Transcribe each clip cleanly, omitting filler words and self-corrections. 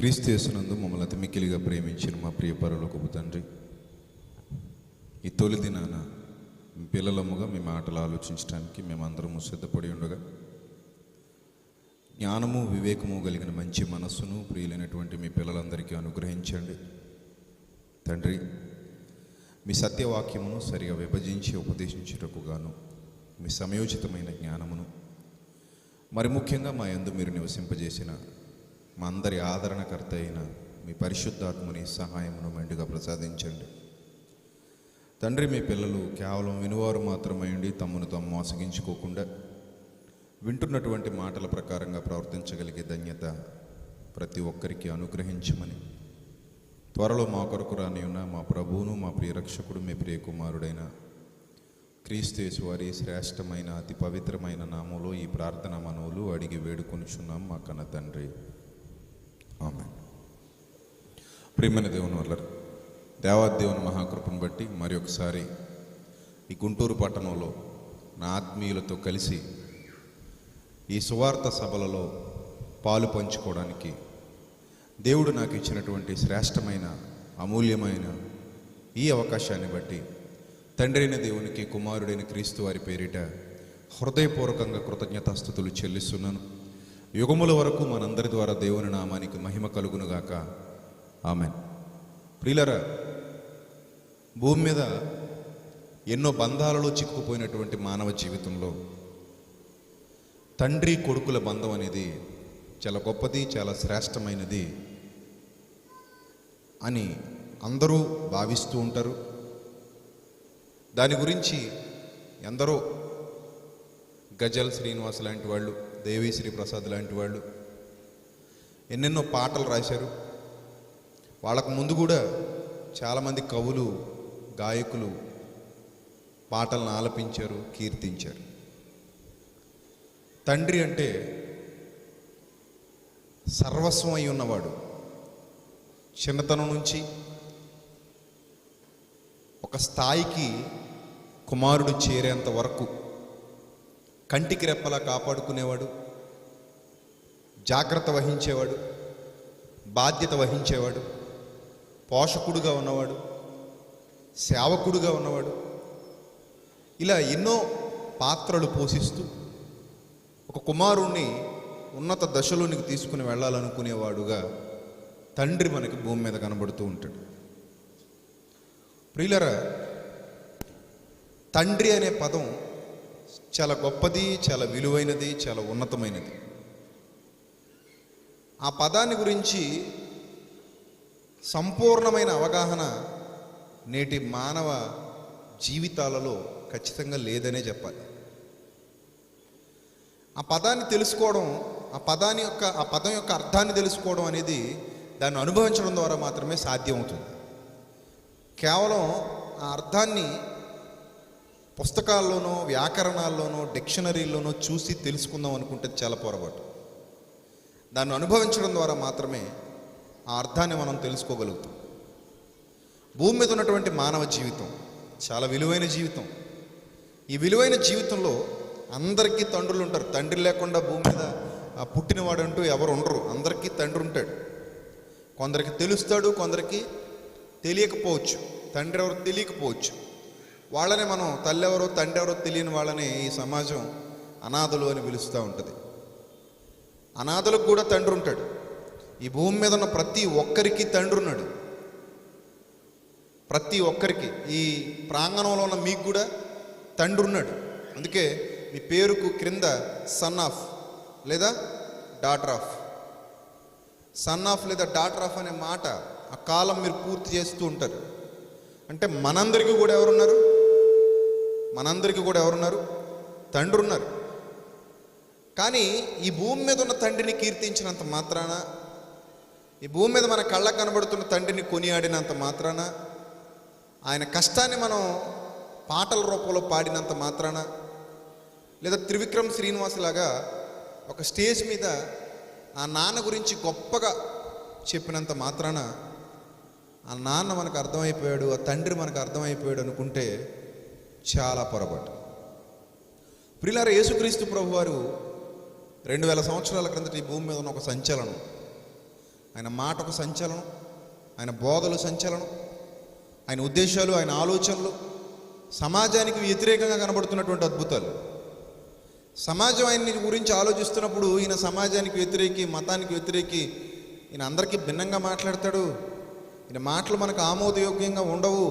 క్రీస్తు యేసునందు మమ్మల్ని అతి మిక్కిలిగా ప్రేమించిన మా ప్రియ పరలోకపు తండ్రి, ఈ తొలి దినాన పిల్లలముగా మీ మాటలు ఆలోచించడానికి మేమందరము సిద్ధపడి ఉండగా, జ్ఞానము వివేకము కలిగిన మంచి మనస్సును ప్రియులైనటువంటి మీ పిల్లలందరికీ అనుగ్రహించండి తండ్రి. మీ సత్యవాక్యమును సరిగా విభజించి ఉపదేశించుటకు గాను మీ సమయోచితమైన జ్ఞానమును, మరి ముఖ్యంగా మా యందు మీరు నివసింపజేసిన మా అందరి ఆదరణకర్త అయిన మీ పరిశుద్ధాత్మని సహాయమును మెండుగా ప్రసాదించండి తండ్రి. మీ పిల్లలు కేవలం వినువారు మాత్రమై ఉండి తమను తాము మోసగించుకోకుండా వింటున్నటువంటి మాటల ప్రకారంగా ప్రవర్తించగలిగే ధన్యత ప్రతి ఒక్కరికి అనుగ్రహించమని, త్వరలో మా కొరకు రాని ఉన్న మా ప్రభువును మా ప్రియరక్షకుడు మీ ప్రియ కుమారుడైన క్రీస్తు యేసు వారి శ్రేష్టమైన అతి పవిత్రమైన నామంలో ఈ ప్రార్థన మనవులు అడిగి వేడుకొనిచున్నాం మా కన్న తండ్రి, ఆమేన్. ప్రియమైన దేవుని వల్ల దేవాదేవుని మహాకృపను బట్టి మరి ఒకసారి ఈ గుంటూరు పట్టణంలో నా ఆత్మీయులతో కలిసి ఈ సువార్త సభలలో పాలు పంచుకోవడానికి దేవుడు నాకు ఇచ్చినటువంటి శ్రేష్టమైన అమూల్యమైన ఈ అవకాశాన్ని బట్టి తండ్రైన దేవునికి కుమారుడైన క్రీస్తు వారి పేరిట హృదయపూర్వకంగా కృతజ్ఞతాస్తుతులు చెల్లిస్తున్నాను. యుగముల వరకు మనందరి ద్వారా దేవుని నామానికి మహిమ కలుగునుగాక, ఆమేన్. ప్రియులరా, భూమి మీద ఎన్నో బంధాలలో చిక్కుకుపోయినటువంటి మానవ జీవితంలో తండ్రి కొడుకుల బంధం అనేది చాలా గొప్పది, చాలా శ్రేష్టమైనది అని అందరూ భావిస్తూ ఉంటారు. దాని గురించి ఎందరో గజల్ శ్రీనివాస్ లాంటి వాళ్ళు, దేవిశ్రీ ప్రసాద్ లాంటి వాళ్ళు ఎన్నెన్నో పాటలు రాశారు. వాళ్ళకు ముందు కూడా చాలామంది కవులు, గాయకులు పాటలను ఆలపించారు, కీర్తించారు. తండ్రి అంటే సర్వస్వం అయి ఉన్నవాడు. చిన్నతనం నుంచి ఒక స్థాయికి కుమారుడు చేరేంత వరకు కంటికి రెప్పలా కాపాడుకునేవాడు, జాగ్రత్త వహించేవాడు, బాధ్యత వహించేవాడు, పోషకుడుగా ఉన్నవాడు, సేవకుడుగా ఉన్నవాడు, ఇలా ఎన్నో పాత్రలు పోషిస్తూ ఒక కుమారుణ్ణి ఉన్నత దశలోనికి తీసుకుని వెళ్ళాలనుకునేవాడుగా తండ్రి మనకి భూమి మీద కనబడుతూ ఉంటాడు. ప్రియులరా, తండ్రి అనే పదం చాలా గొప్పది, చాలా విలువైనది, చాలా ఉన్నతమైనది. ఆ పదాన్ని గురించి సంపూర్ణమైన అవగాహన నేటి మానవ జీవితాలలో ఖచ్చితంగా లేదనే చెప్పాలి. ఆ పదాన్ని తెలుసుకోవడం, ఆ పదం యొక్క అర్థాన్ని తెలుసుకోవడం అనేది దాన్ని అనుభవించడం ద్వారా మాత్రమే సాధ్యమవుతుంది. కేవలం ఆ అర్థాన్ని పుస్తకాల్లోనో, వ్యాకరణాల్లోనో, డిక్షనరీల్లోనో చూసి తెలుసుకుందాం అనుకుంటే చాలా పొరపాటు. దాన్ని అనుభవించడం ద్వారా మాత్రమే ఆ అర్థాన్ని మనం తెలుసుకోగలుగుతాం. భూమి మీద ఉన్నటువంటి మానవ జీవితం చాలా విలువైన జీవితం. ఈ విలువైన జీవితంలో అందరికీ తండ్రులు ఉంటారు. తండ్రి లేకుండా భూమి మీద పుట్టినవాడు అంటూ ఎవరు ఉండరు. అందరికీ తండ్రి ఉంటాడు. కొందరికి తెలుస్తాడు, కొందరికి తెలియకపోవచ్చు. తండ్రి ఎవరో తెలియకపోవచ్చు. వాళ్ళనే మనం తల్లి ఎవరో తండ్రి ఎవరో తెలియని వాళ్ళని ఈ సమాజం అనాథలు అని పిలుస్తూ ఉంటుంది. అనాథలకు కూడా తండ్రి ఉంటాడు. ఈ భూమి మీద ఉన్న ప్రతి ఒక్కరికి తండ్రి ఉన్నాడు. ప్రతి ఒక్కరికి, ఈ ప్రాంగణంలో ఉన్న మీకు కూడా తండ్రి ఉన్నాడు. అందుకే మీ పేరుకు క్రింద సన్ ఆఫ్ లేదా డాటర్ ఆఫ్, సన్ ఆఫ్ లేదా డాటర్ ఆఫ్ అనే మాట, ఆ కాలం మీరు పూర్తి చేస్తూ ఉంటారు. అంటే మనందరికీ కూడా ఎవరున్నారు? మనందరికీ కూడా ఎవరున్నారు? తండ్రి ఉన్నారు. కానీ ఈ భూమి మీద ఉన్న తండ్రిని కీర్తించినంత మాత్రాన, ఈ భూమి మీద మన కళ్ళకు కనబడుతున్న తండ్రిని కొనియాడినంత మాత్రాన, ఆయన కష్టాన్ని మనం పాటల రూపంలో పాడినంత మాత్రాన, లేదా త్రివిక్రమ్ శ్రీనివాస్ లాగా ఒక స్టేజ్ మీద ఆ నాన్న గురించి గొప్పగా చెప్పినంత మాత్రాన ఆ నాన్న మనకు అర్థమైపోయాడు, ఆ తండ్రి మనకు అర్థమైపోయాడు అనుకుంటే చాలా పొరపాటు. ప్రియులారా, యేసుక్రీస్తు ప్రభువారు 2000 సంవత్సరాల క్రిందట ఈ భూమి మీద ఉన్న ఒక సంచలనం. ఆయన మాట ఒక సంచలనం, ఆయన బోధలు సంచలనం, ఆయన ఉద్దేశాలు, ఆయన ఆలోచనలు సమాజానికి వ్యతిరేకంగా కనబడుతున్నటువంటి అద్భుతాలు. సమాజం ఆయన్ని గురించి ఆలోచిస్తున్నప్పుడు ఈయన సమాజానికి వ్యతిరేకి, మతానికి వ్యతిరేకి, ఈయన అందరికీ భిన్నంగా మాట్లాడతాడు, ఈయన మాటలు మనకు ఆమోదయోగ్యంగా ఉండవు,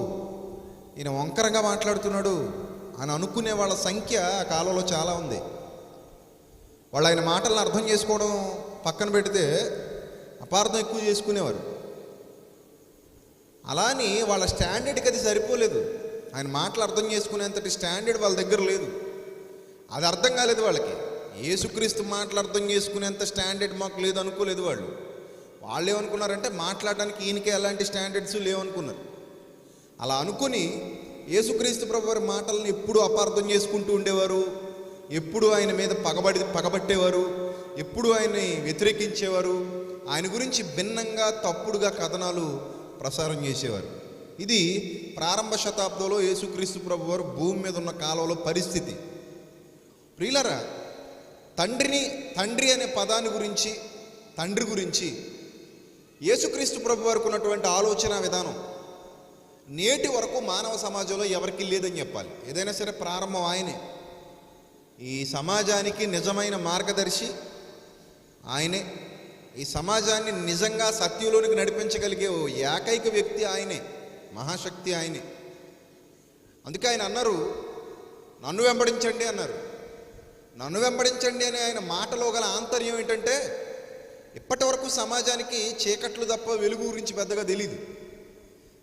ఈయన వంకరగా మాట్లాడుతున్నాడు అని అనుకునే వాళ్ళ సంఖ్య ఆ కాలంలో చాలా ఉంది. వాళ్ళు ఆయన మాటలను అర్థం చేసుకోవడం పక్కన పెడితే అపార్థం ఎక్కువ చేసుకునేవారు. అలా అని వాళ్ళ స్టాండర్డ్కి అది సరిపోలేదు. ఆయన మాటలు అర్థం చేసుకునేంతటి స్టాండర్డ్ వాళ్ళ దగ్గర లేదు. అది అర్థం కాలేదు వాళ్ళకి. యేసుక్రీస్తు మాటలు అర్థం చేసుకునేంత స్టాండర్డ్ మాకు లేదు అనుకోలేదు వాళ్ళు. వాళ్ళు ఏమనుకున్నారంటే మాట్లాడడానికి ఈయనకి ఎలాంటి స్టాండర్డ్స్ లేవనుకున్నారు. అలా అనుకుని యేసుక్రీస్తు ప్రభు వారి మాటలను ఎప్పుడు అపార్థం చేసుకుంటూ ఉండేవారు, ఎప్పుడు ఆయన మీద పగబట్టేవారు, ఎప్పుడు ఆయన్ని వ్యతిరేకించేవారు, ఆయన గురించి భిన్నంగా తప్పుడుగా కథనాలు ప్రసారం చేసేవారు. ఇది ప్రారంభ శతాబ్దంలో యేసుక్రీస్తు ప్రభు వారు భూమి మీద ఉన్న కాలంలో పరిస్థితి. ప్రియులారా, తండ్రి అనే పదాన్ని గురించి, తండ్రి గురించి యేసుక్రీస్తు ప్రభు వారికి ఉన్నటువంటి ఆలోచన విధానం నేటి వరకు మానవ సమాజంలో ఎవరికి లేదని చెప్పాలి. ఏదైనా సరే ప్రారంభం ఆయనే. ఈ సమాజానికి నిజమైన మార్గదర్శి ఆయనే. ఈ సమాజాన్ని నిజంగా సత్యంలోనికి నడిపించగలిగే ఏకైక వ్యక్తి ఆయనే, మహాశక్తి ఆయనే. అందుకే ఆయన అన్నారు, నన్ను వెంబడించండి అన్నారు. నన్ను వెంబడించండి అనే ఆయన మాటలో గల ఆంతర్యం ఏంటంటే, ఇప్పటి వరకు సమాజానికి చీకట్లు తప్ప వెలుగు గురించి పెద్దగా తెలియదు.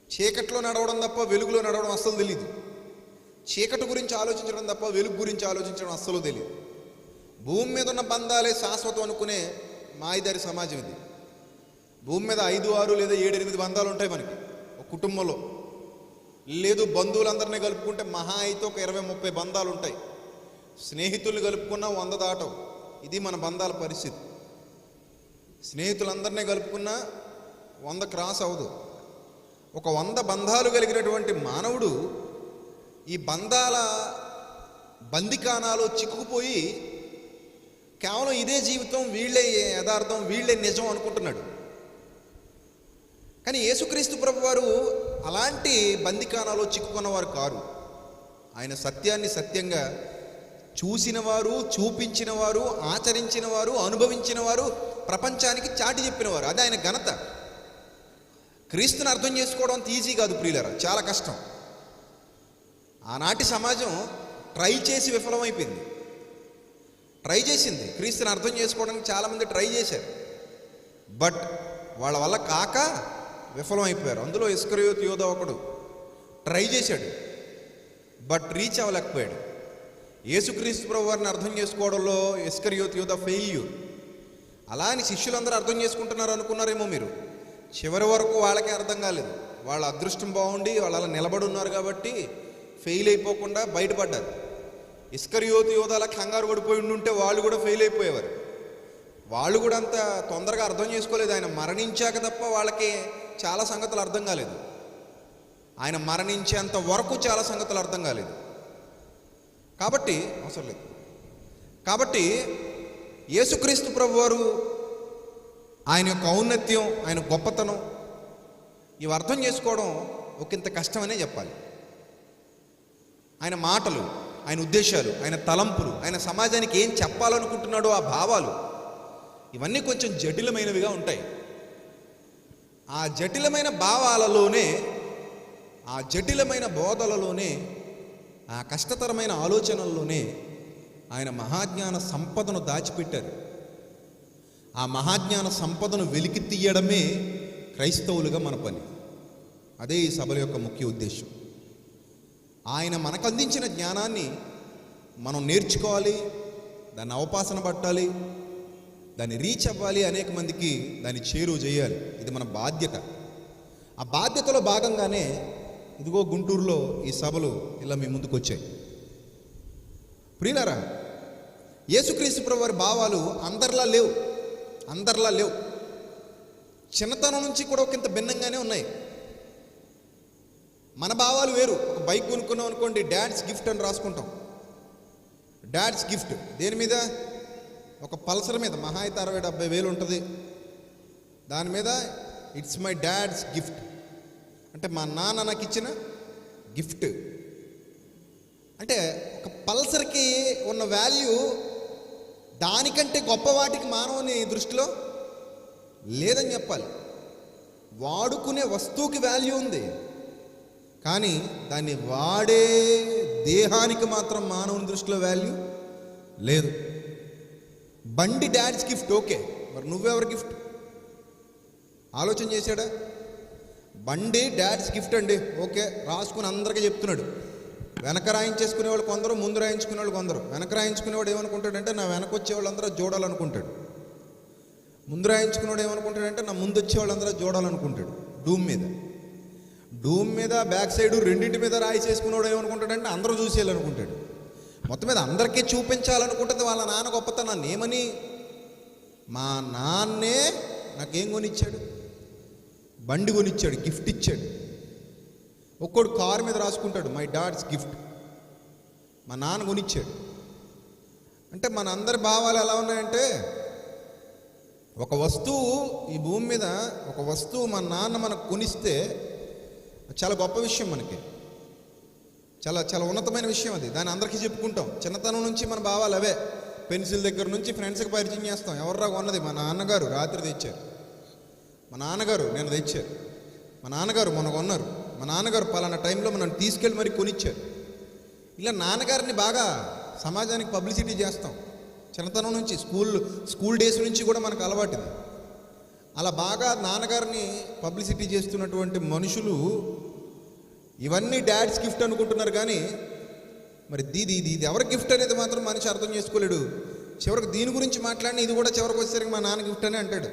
చీకట్లో నడవడం తప్ప వెలుగులో నడవడం అస్సలు తెలియదు. చీకటి గురించి ఆలోచించడం తప్ప వెలుగు గురించి ఆలోచించడం అస్సలు తెలియదు. భూమి మీద ఉన్న బంధాలే శాశ్వతం అనుకునే మాయదారి సమాజం ఇది. భూమి మీద 5, 6 లేదా 7, 8 బంధాలు ఉంటాయి మనకి ఒక కుటుంబంలో. లేదు బంధువులందరినీ కలుపుకుంటే మహా అయితే ఒక 20, 30 బంధాలు ఉంటాయి. స్నేహితులు కలుపుకున్నా 100 దాటవు. ఇది మన బంధాల పరిస్థితి. స్నేహితులందరినీ కలుపుకున్నా 100 క్రాస్ అవ్వదు. ఒక 100 బంధాలు కలిగినటువంటి మానవుడు ఈ బంధాల బందికానాలో చిక్కుకుపోయి కేవలం ఇదే జీవితం, వీళ్ళే యథార్థం, వీళ్ళే నిజం అనుకుంటున్నాడు. కానీ యేసుక్రీస్తు ప్రభు వారు అలాంటి బందికానాలో చిక్కుకున్నవారు కారు. ఆయన సత్యాన్ని సత్యంగా చూసినవారు, చూపించినవారు, ఆచరించినవారు, అనుభవించినవారు, ప్రపంచానికి చాటి చెప్పినవారు. అది ఆయన ఘనత. క్రీస్తుని అర్థం చేసుకోవడం అంత ఈజీ కాదు ప్రియులారా, చాలా కష్టం. ఆనాటి సమాజం ట్రై చేసి విఫలమైపోయింది. ట్రై చేసింది క్రీస్తుని అర్థం చేసుకోవడానికి, చాలామంది ట్రై చేశారు. బట్ వాళ్ళ వల్ల కాక విఫలమైపోయారు. అందులో ఇస్కరియోతు యోధ ఒకడు ట్రై చేశాడు, బట్ రీచ్ అవ్వలేకపోయాడు. యేసుక్రీస్తు ప్రభు వారిని అర్థం చేసుకోవడంలో ఇస్కరియోతు యోధ ఫెయిల్యూర్. అలా అని శిష్యులందరూ అర్థం చేసుకుంటున్నారు అనుకున్నారేమో మీరు. చివరి వరకు వాళ్ళకే అర్థం కాలేదు. వాళ్ళ అదృష్టం బాగుండి వాళ్ళు అలా నిలబడి ఉన్నారు కాబట్టి ఫెయిల్ అయిపోకుండా బయటపడ్డారు. ఇస్కరియోతు యోధ అలా కంగారు పడిపోయి ఉంటే వాళ్ళు కూడా ఫెయిల్ అయిపోయేవారు. వాళ్ళు కూడా అంత తొందరగా అర్థం చేసుకోలేదు. ఆయన మరణించాక తప్ప వాళ్ళకి చాలా సంగతులు అర్థం కాలేదు. ఆయన మరణించేంత వరకు చాలా సంగతులు అర్థం కాలేదు. కాబట్టి అవసరం లేదు. కాబట్టి యేసుక్రీస్తు ప్రభువారు ఆయన యొక్క ఔన్నత్యం, ఆయన గొప్పతనం ఇవి అర్థం చేసుకోవడం ఒకంత కష్టమనే చెప్పాలి. ఆయన మాటలు, ఆయన ఉద్దేశాలు, ఆయన తలంపులు, ఆయన సమాజానికి ఏం చెప్పాలనుకుంటున్నాడో ఆ భావాలు ఇవన్నీ కొంచెం జటిలమైనవిగా ఉంటాయి. ఆ జటిలమైన భావాలలోనే, ఆ జటిలమైన బోధలలోనే, ఆ కష్టతరమైన ఆలోచనల్లోనే ఆయన మహాజ్ఞాన సంపదను దాచిపెట్టారు. ఆ మహాజ్ఞాన సంపదను వెలికి తీయడమే క్రైస్తవులుగా మన పని. అదే ఈ సభల యొక్క ముఖ్య ఉద్దేశం. ఆయన మనకు అందించిన జ్ఞానాన్ని మనం నేర్చుకోవాలి, దాన్ని అవపాసన పట్టాలి, దాన్ని రీచ్ అవ్వాలి, అనేక మందికి దాన్ని చేరువ చేయాలి. ఇది మన బాధ్యత. ఆ బాధ్యతలో భాగంగానే ఇదిగో గుంటూరులో ఈ సభలు ఇలా మీ ముందుకు వచ్చాయి. ప్రియులారా, యేసుక్రీస్తు ప్రభు వారి భావాలు అందరిలా లేవు. చిన్నతనం నుంచి కూడా ఒకంత భిన్నంగానే ఉన్నాయి. మన భావాలు వేరు. ఒక బైక్ కొనుక్కున్నాం అనుకోండి, డాడ్స్ గిఫ్ట్ అని రాసుకుంటాం. డాడ్స్ గిఫ్ట్ దేని మీద? ఒక పల్సర్ మీద మహా అయితే 60-70 వేలు ఉంటుంది. దాని మీద ఇట్స్ మై డాడ్స్ గిఫ్ట్, అంటే మా నాన్న నాకు ఇచ్చిన గిఫ్ట్. అంటే ఒక పల్సర్కి ఉన్న వాల్యూ దానికంటే గొప్ప వాటికి మానవుని దృష్టిలో లేదని చెప్పాలి. వాడుకునే వస్తువుకి వాల్యూ ఉంది, కానీ దాన్ని వాడే దేహానికి మాత్రం మానవుని దృష్టిలో వాల్యూ లేదు. బండి డాడ్స్ గిఫ్ట్, ఓకే, మరి నువ్వెవరి గిఫ్ట్ ఆలోచన చేశాడా? బండి డాడ్స్ గిఫ్ట్ అండి, ఓకే, రాసుకుని అందరికీ చెప్తున్నాడు. వెనక రాయించేసుకునేవాళ్ళు కొందరు, ముందు రాయించుకునేవాళ్ళు కొందరు. వెనక రాయించుకునేవాడు ఏమనుకుంటాడంటే నా వెనక వచ్చేవాళ్ళందరూ చూడాలనుకుంటాడు. ముందు రాయించుకునేవాడు ఏమనుకుంటాడంటే నా ముందు వచ్చేవాళ్ళందరూ చూడాలనుకుంటాడు. డూమ్ మీద బ్యాక్ సైడ్ రెండింటి మీద రాయి చేసుకునేవాడు ఏమనుకుంటాడంటే అందరూ చూసేయాలనుకుంటాడు. మొత్తం మీద అందరికీ చూపించాలనుకుంటుంది వాళ్ళ నాన్న గొప్పతనాన్ని. ఏమని? మా నాన్నే నాకేం కొనిచ్చాడు? బండి కొనిచ్చాడు, గిఫ్ట్ ఇచ్చాడు. ఒక్కోడు కారు మీద రాసుకుంటాడు మై డాడ్స్ గిఫ్ట్, మా నాన్న కొనిచ్చాడు. అంటే మన అందరి భావాలు ఎలా ఉన్నాయంటే, ఒక వస్తువు ఈ భూమి మీద, ఒక వస్తువు మన నాన్న మనకు కొనిస్తే చాలా గొప్ప విషయం, మనకి చాలా చాలా ఉన్నతమైన విషయం అది. దాన్ని అందరికీ చెప్పుకుంటాం. చిన్నతనం నుంచి మన భావాలు అవే. పెన్సిల్ దగ్గర నుంచి ఫ్రెండ్స్కి పరిచయం చేస్తాం. ఎవర్రా కొన్నది? మా నాన్నగారు రాత్రి తెచ్చారు, మా నాన్నగారు నేను తెచ్చారు, మా నాన్నగారు మొన్న కొన్నారు, మా నాన్నగారు పలానా టైంలో మనం తీసుకెళ్ళి మరి కొనిచ్చారు. ఇలా నాన్నగారిని బాగా సమాజానికి పబ్లిసిటీ చేస్తాం. చిన్నతనం నుంచి స్కూల్ డేస్ నుంచి కూడా మనకు అలవాటిది. అలా బాగా నాన్నగారిని పబ్లిసిటీ చేస్తున్నటువంటి మనుషులు ఇవన్నీ డాడ్స్ గిఫ్ట్ అనుకుంటున్నారు. కానీ మరి ఇది ఎవరి గిఫ్ట్ అనేది మాత్రం మనిషి అర్థం చేసుకోలేడు. చివరికి దీని గురించి మాట్లాడిన ఇది కూడా చివరికి వచ్చేసరికి మా నాన్న గిఫ్ట్ అని అంటాడు.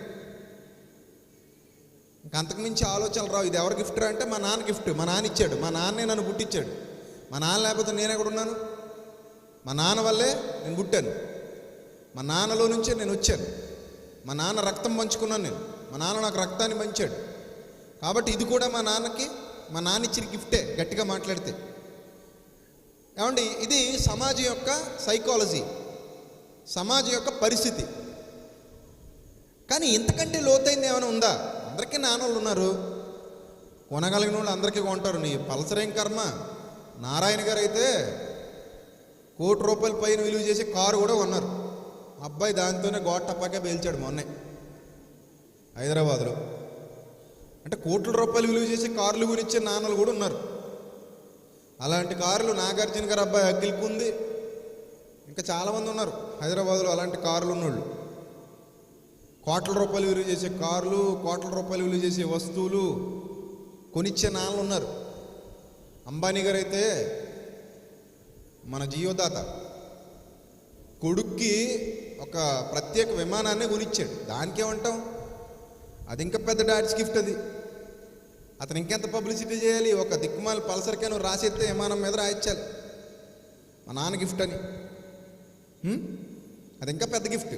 ఇంకా అంతకుమించి ఆలోచనలు రావు. ఇది ఎవరి గిఫ్ట్ రా అంటే మా నాన్న గిఫ్ట్, మా నాన్న ఇచ్చాడు, మా నాన్నే నన్ను పుట్టించాడు, మా నాన్న లేకపోతే నేను ఎక్కడున్నాను, మా నాన్న వల్లే నేను పుట్టాను, మా నాన్నలో నుంచే నేను వచ్చాను, మా నాన్న రక్తం పంచుకున్నాను నేను, మా నాన్న నాకు రక్తాన్ని పంచాడు, కాబట్టి ఇది కూడా మా నాన్నకి, మా నాన్న ఇచ్చిన గిఫ్టే గట్టిగా మాట్లాడితే. ఏమండి, ఇది సమాజం యొక్క సైకాలజీ, సమాజం యొక్క పరిస్థితి. కానీ ఇంతకంటే లోతైంది ఏమైనా ఉందా? అందరికీ నాన్నలు ఉన్నారు, కొనగలిగిన వాళ్ళు అందరికీ కొంటారు. నీ పల్సరేం కర్మ? నారాయణ గారు అయితే ₹1,00,00,000 పైన విలువ చేసే కారు కూడా కొన్నారు. అబ్బాయి దాంతోనే గోట్టప్పాకే పేల్చాడు మొన్నే హైదరాబాద్లో. అంటే ₹1,00,00,000 విలువ చేసే కార్లు గురించే నాన్నలు కూడా ఉన్నారు. అలాంటి కార్లు నాగార్జున గారు అబ్బాయి అఖిల్కి ఉంది. ఇంకా చాలామంది ఉన్నారు హైదరాబాద్లో అలాంటి కార్లు ఉన్నోళ్ళు. ₹1,00,00,000 విలువ చేసే కార్లు, ₹1,00,00,000 విలువ చేసే వస్తువులు కొనిచ్చే నాన్నలు ఉన్నారు. అంబానీ గారు అయితే మన జియోదాత కొడుక్కి ఒక ప్రత్యేక విమానాన్ని కొనిచ్చాడు. దానికేమంటాం? అది ఇంకా పెద్ద డాడ్స్ గిఫ్ట్. అది అతను ఇంకెంత పబ్లిసిటీ చేయాలి? ఒక దిక్కుమాల పల్సర్కే నువ్వు రాసేస్తే విమానం మీద రాయించాలి మా నాన్న గిఫ్ట్ అని. అది ఇంకా పెద్ద గిఫ్ట్.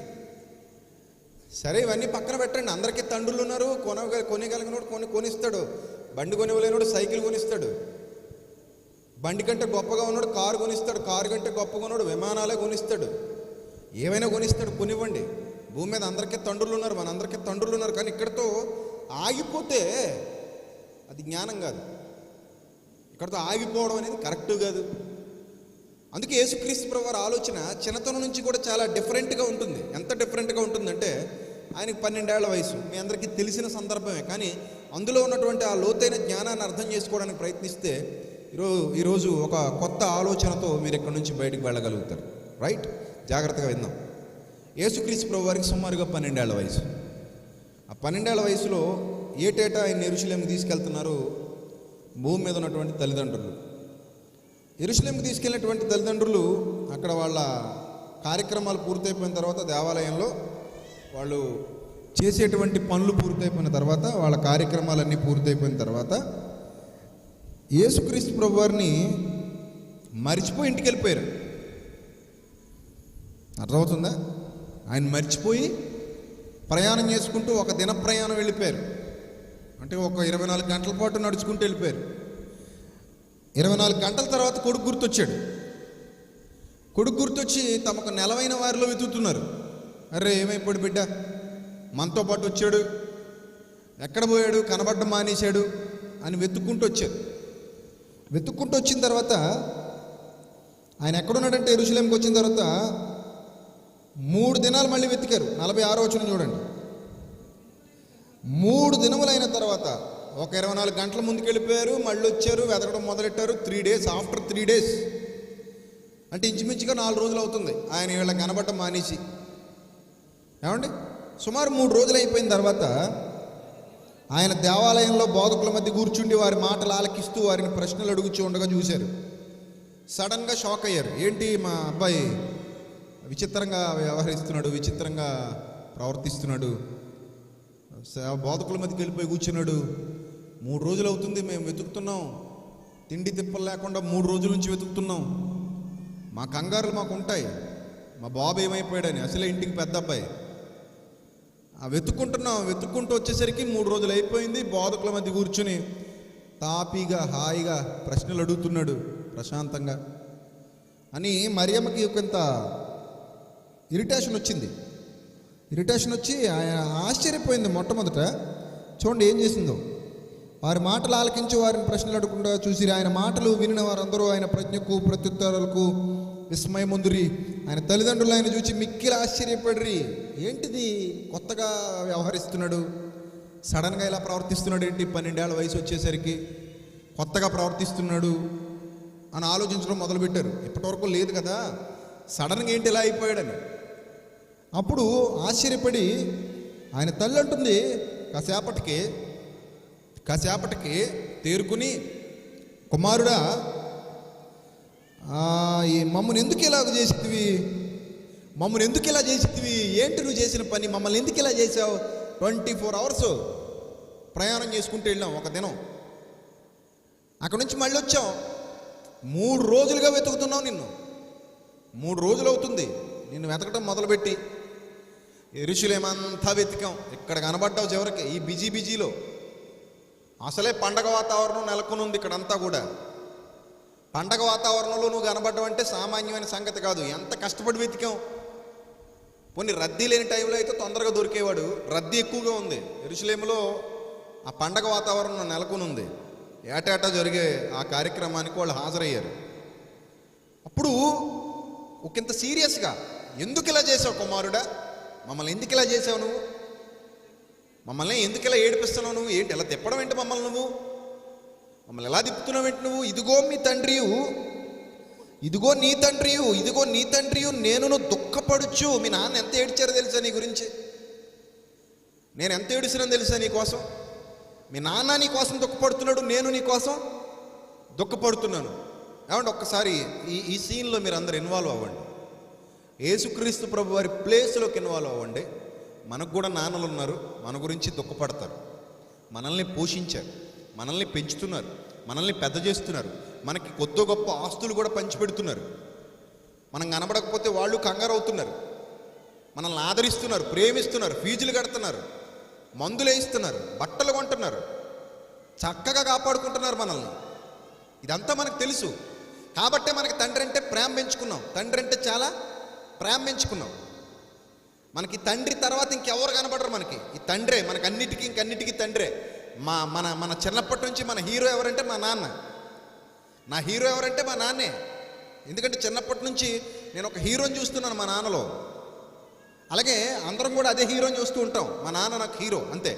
సరే, ఇవన్నీ పక్కన పెట్టండి. అందరికీ తండ్రులు ఉన్నారు. కొనగలిగినోడు కొనిస్తాడు, బండి కొనివ్వలేనోడు సైకిల్ కొనిస్తాడు, బండి కంటే గొప్పగా ఉన్నాడు కారు కొనిస్తాడు, కారు కంటే గొప్పగా ఉన్నాడు విమానాలే కొనిస్తాడు, ఏమైనా కొనిస్తాడు. కొనివ్వండి. భూమి మీద అందరికీ తండ్రులు ఉన్నారు, మన అందరికీ తండ్రులు ఉన్నారు. కానీ ఇక్కడితో ఆగిపోతే అది జ్ఞానం కాదు. ఇక్కడితో ఆగిపోవడం అనేది కరెక్ట్ కాదు. అందుకే యేసుక్రీస్తు ప్రభువారి ఆలోచన చిన్నతనం నుంచి కూడా చాలా డిఫరెంట్గా ఉంటుంది. ఎంత డిఫరెంట్గా ఉంటుందంటే, ఆయనకి 12 ఏళ్ల వయసు, మీ అందరికీ తెలిసిన సందర్భమే. కానీ అందులో ఉన్నటువంటి ఆ లోతైన జ్ఞానాన్ని అర్థం చేసుకోవడానికి ప్రయత్నిస్తే ఈరోజు ఒక కొత్త ఆలోచనతో మీరు ఇక్కడ నుంచి బయటకు వెళ్ళగలుగుతారు. రైట్? జాగ్రత్తగా విందాం. యేసుక్రీస్తు ప్రభువారికి సుమారుగా 12 ఏళ్ల వయసు. ఆ 12 ఏళ్ల వయసులో ఏటేటా ఆయన యెరూషలేముకి తీసుకెళ్తున్నారు భూమి మీద ఉన్నటువంటి తల్లిదండ్రులు. యెరూషలేముకి తీసుకెళ్ళినటువంటి తల్లిదండ్రులు అక్కడ వాళ్ళ కార్యక్రమాలు పూర్తయిపోయిన తర్వాత, దేవాలయంలో వాళ్ళు చేసేటువంటి పనులు పూర్తయిపోయిన తర్వాత, వాళ్ళ కార్యక్రమాలన్నీ పూర్తయిపోయిన తర్వాత యేసుక్రీస్తు ప్రభువారిని మర్చిపోయి ఇంటికి వెళ్ళిపోయారు. అర్థమవుతుందా? ఆయన మర్చిపోయి ప్రయాణం చేసుకుంటూ ఒక దిన ప్రయాణం వెళ్ళిపోయారు. అంటే ఒక 24 గంటల పాటు నడుచుకుంటూ వెళ్ళిపోయారు. 24 గంటల తర్వాత కొడుకు గుర్తొచ్చాడు. కొడుకు గుర్తొచ్చి తమకు నెలవైన వారిలో వెతుకుతున్నారు. అరే, ఏమైపోయాడు బిడ్డ? మనతో పాటు వచ్చాడు, ఎక్కడ పోయాడు, కనబడడం మానేశాడు అని వెతుక్కుంటూ వచ్చారు. వెతుక్కుంటూ వచ్చిన తర్వాత ఆయన ఎక్కడున్నాడంటే యెరూషలేముకి వచ్చిన తర్వాత 3 దినాలు మళ్ళీ వెతికారు. 46వ వచనం చూడండి. 3 దినములైన తర్వాత ఒక 24 గంటల ముందుకు వెళ్ళిపోయారు, మళ్ళీ వచ్చారు, వెతకడం మొదలెట్టారు. 3 days, ఆఫ్టర్ 3 days అంటే ఇంచుమించుగా 4 రోజులు అవుతుంది ఆయన వీళ్ళకి కనబడటం మానేసి. ఏమండి, సుమారు 3 రోజులు అయిపోయిన తర్వాత ఆయన దేవాలయంలో బోధకుల మధ్య కూర్చుండి వారి మాటలు ఆలకిస్తూ వారిని ప్రశ్నలు అడుగుచూ ఉండగా చూశారు. సడన్గా షాక్ అయ్యారు. ఏంటి మా అబ్బాయి విచిత్రంగా వ్యవహరిస్తున్నాడు, విచిత్రంగా ప్రవర్తిస్తున్నాడు, బోధకుల మధ్యకి వెళ్ళిపోయి కూర్చున్నాడు. 3 రోజులు అవుతుంది మేము వెతుకుతున్నాం, తిండి తిప్పలు లేకుండా 3 రోజుల నుంచి వెతుకుతున్నాం, మా కంగారులు మాకు ఉంటాయి, మా బాబు ఏమైపోయాడని. అసలే ఇంటికి పెద్ద అబ్బాయి. వెతుక్కుంటూ వచ్చేసరికి 3 రోజులు అయిపోయింది. బోధకుల మధ్య కూర్చుని తాపీగా హాయిగా ప్రశ్నలు అడుగుతున్నాడు ప్రశాంతంగా అని మరియమ్మకి కొంత ఇరిటేషన్ వచ్చి ఆయన ఆశ్చర్యపోయింది. మొట్టమొదట చూడండి ఏం చేసిందో. వారి మాటలు ఆలకించి వారిని ప్రశ్నలు అడగకుండా చూసి ఆయన మాటలు వినిన వారందరూ ఆయన ప్రజ్ఞకు ప్రత్యుత్తరాలకు విస్మయముందురి. ఆయన తల్లిదండ్రులు ఆయన చూసి మిక్కిలి ఆశ్చర్యపడ్రి. ఏంటిది కొత్తగా వ్యవహరిస్తున్నాడు, సడన్గా ఇలా ప్రవర్తిస్తున్నాడు ఏంటి, 12 ఏళ్ల వయసు వచ్చేసరికి కొత్తగా ప్రవర్తిస్తున్నాడు అని ఆలోచించడం మొదలుపెట్టారు. ఇప్పటివరకు లేదు కదా, సడన్గా ఏంటి ఇలా అయిపోయాడని. అప్పుడు ఆశ్చర్యపడి ఆయన తల్లి అంటుంది, కాసేపటికి తేరుకుని, కుమారుడా, ఈ మమ్మల్ని ఎందుకు ఇలా చేసితివి, ఏంటి నువ్వు చేసిన పని, మమ్మల్ని ఎందుకు ఇలా చేసావు? 24 hours ప్రయాణం చేసుకుంటూ వెళ్ళాం ఒక దినం, అక్కడి నుంచి మళ్ళీ వచ్చాం, 3 రోజులుగా వెతుకుతున్నావు నిన్ను. 3 రోజులు అవుతుంది నిన్ను వెతకటం మొదలుపెట్టి. యెరూషలేమంతా వెతికాం, ఇక్కడ కనబడ్డావు చివరికి ఈ బిజీలో. అసలే పండగ వాతావరణం నెలకొని ఉంది ఇక్కడంతా కూడా. పండగ వాతావరణంలో నువ్వు కనబడ్డం అంటే సామాన్యమైన సంగతి కాదు. ఎంత కష్టపడి వెతికాం. కొన్ని రద్దీ లేని టైంలో అయితే తొందరగా దొరికేవాడు, రద్దీ ఎక్కువగా ఉంది యెరూషలేములో. ఆ పండగ వాతావరణం నెలకొని ఉంది. ఏటేటా జరిగే ఆ కార్యక్రమానికి వాళ్ళు హాజరయ్యారు. అప్పుడు ఒకంత సీరియస్గా, ఎందుకు ఇలా చేసావు కుమారుడా, మమ్మల్ని ఎందుకు ఇలా చేసావు నువ్వు, మమ్మల్ని ఎందుకు ఇలా ఏడిపిస్తున్నావు నువ్వు, ఏంటి ఇలా తిప్పడం ఏంటి మమ్మల్ని మమ్మల్ని ఎలా తిప్పుతున్నావు ఏంటి నువ్వు, ఇదిగో నీ తండ్రియు నేను దుఃఖపడుచు. మీ నాన్న ఎంత ఏడ్చారో తెలుసా నీ గురించి, నేను ఎంత ఏడుస్తున్నాను తెలుసా నీ కోసం. మీ నాన్న నీ కోసం దుఃఖపడుతున్నాడు, నేను నీ కోసం దుఃఖపడుతున్నాను. ఏమంటే ఒక్కసారి ఈ సీన్లో మీరు అందరు ఇన్వాల్వ్ అవ్వండి. యేసుక్రీస్తు ప్రభు వారి ప్లేస్లోకి ఇన్వాల్వ్ అవ్వండి. మనకు కూడా నాన్నలు ఉన్నారు, మన గురించి దుఃఖపడతారు, మనల్ని పోషించారు, మనల్ని పెంచుతున్నారు, మనల్ని పెద్ద చేస్తున్నారు, మనకి కొద్ది గొప్ప ఆస్తులు కూడా పంచిపెడుతున్నారు. మనం కనబడకపోతే వాళ్ళు కంగారు అవుతున్నారు, మనల్ని ఆదరిస్తున్నారు, ప్రేమిస్తున్నారు, ఫీజులు కడుతున్నారు, మందులు వేయిస్తున్నారు, బట్టలు కొంటున్నారు, చక్కగా కాపాడుకుంటున్నారు మనల్ని. ఇదంతా మనకు తెలుసు. కాబట్టే మనకి తండ్రి అంటే ప్రేమ పెంచుకున్నాం, తండ్రి అంటే చాలా ప్రేమ పెంచుకున్నాం. మనకి తండ్రి తర్వాత ఇంకెవరు కనబడరు మనకి. ఈ తండ్రే మనకి ఇంకన్నిటికీ తండ్రే. మన చిన్నప్పటి నుంచి మన హీరో ఎవరంటే మా నాన్న. నా హీరో ఎవరంటే మా నాన్నే. ఎందుకంటే చిన్నప్పటి నుంచి నేను ఒక హీరోని చూస్తున్నాను మా నాన్నలో. అలాగే అందరం కూడా అదే హీరోని చూస్తూ ఉంటాం. మా నాన్న నాకు హీరో, అంతే.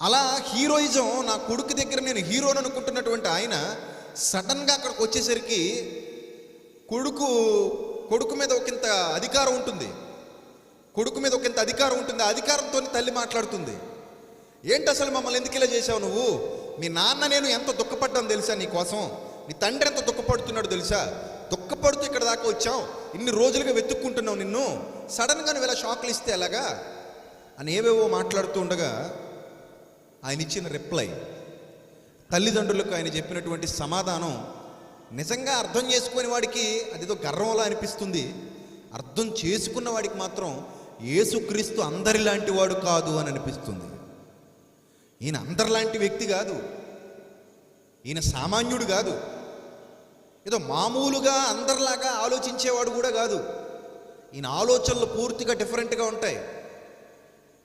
అలా హీరోయిజం నా కొడుకు దగ్గర నేను హీరోని అనుకుంటున్నటువంటి ఆయన సడన్గా అక్కడికి వచ్చేసరికి కొడుకు మీద ఒకంత అధికారం ఉంటుంది. ఆ అధికారంతో తల్లి మాట్లాడుతుంది. ఏంటి అసలు మమ్మల్ని ఎందుకు ఇలా చేసావు నువ్వు, మీ నాన్న నేను ఎంత దుఃఖపడ్డాను తెలుసా నీ కోసం, నీ తండ్రి ఎంత దుఃఖపడుతున్నాడు తెలుసా, దుఃఖపడుతూ ఇక్కడ దాకా వచ్చావు, ఇన్ని రోజులుగా వెతుక్కుంటున్నావు నిన్ను, సడన్గా నువ్వు ఇలా షాక్లు ఇస్తే ఎలాగా అని ఏవేవో మాట్లాడుతూ ఉండగా ఆయన ఇచ్చిన రిప్లై, తల్లిదండ్రులకు ఆయన చెప్పినటువంటి సమాధానం నిజంగా అర్థం చేసుకునే వాడికి అదేదో గర్వంలా అనిపిస్తుంది. అర్థం చేసుకున్న వాడికి మాత్రం యేసుక్రీస్తు అందరిలాంటి వాడు కాదు అని అనిపిస్తుంది. ఈయన అందరిలాంటి వ్యక్తి కాదు, ఈయన సామాన్యుడు కాదు, ఏదో మామూలుగా అందరిలాగా ఆలోచించేవాడు కూడా కాదు. ఈయన ఆలోచనలు పూర్తిగా డిఫరెంట్గా ఉంటాయి.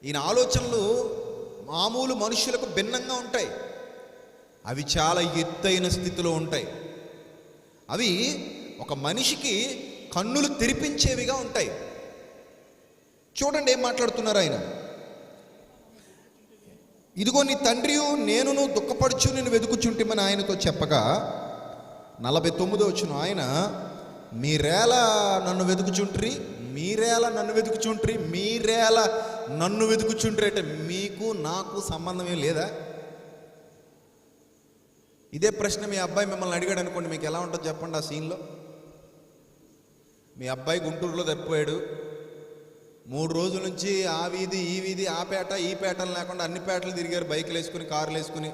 ఈయన ఆలోచనలు మామూలు మనుషులకు భిన్నంగా ఉంటాయి. అవి చాలా ఎత్తైన స్థితిలో ఉంటాయి. అవి ఒక మనిషికి కన్నులు తెరిపించేవిగా ఉంటాయి. చూడండి ఏం మాట్లాడుతున్నారు ఆయన. ఇదిగో నీ తండ్రియు నేనును దుఃఖపడుచు నేను వెతుకుచుంటిమని ఆయనతో చెప్పగా 49వ వచనం, ఆయన మీరేలా నన్ను వెతుకుచుంట్రి, మీరేలా నన్ను వెతుకుచుంట్రి, మీరేలా నన్ను వెతుకుచుంట్రి అంటే మీకు నాకు సంబంధమే లేదా? ఇదే ప్రశ్న మీ అబ్బాయి మిమ్మల్ని అడిగాడు అనుకోండి, మీకు ఎలా ఉంటుంది చెప్పండి ఆ సీన్లో. మీ అబ్బాయి గుంటూరులో తప్పిపోయాడు, 3 రోజుల నుంచి ఆ వీధి ఈ వీధి, ఆ పేట ఈ పేటలు లేకుండా అన్ని పేటలు తిరిగారు, బైకులు వేసుకుని కార్లు వేసుకుని.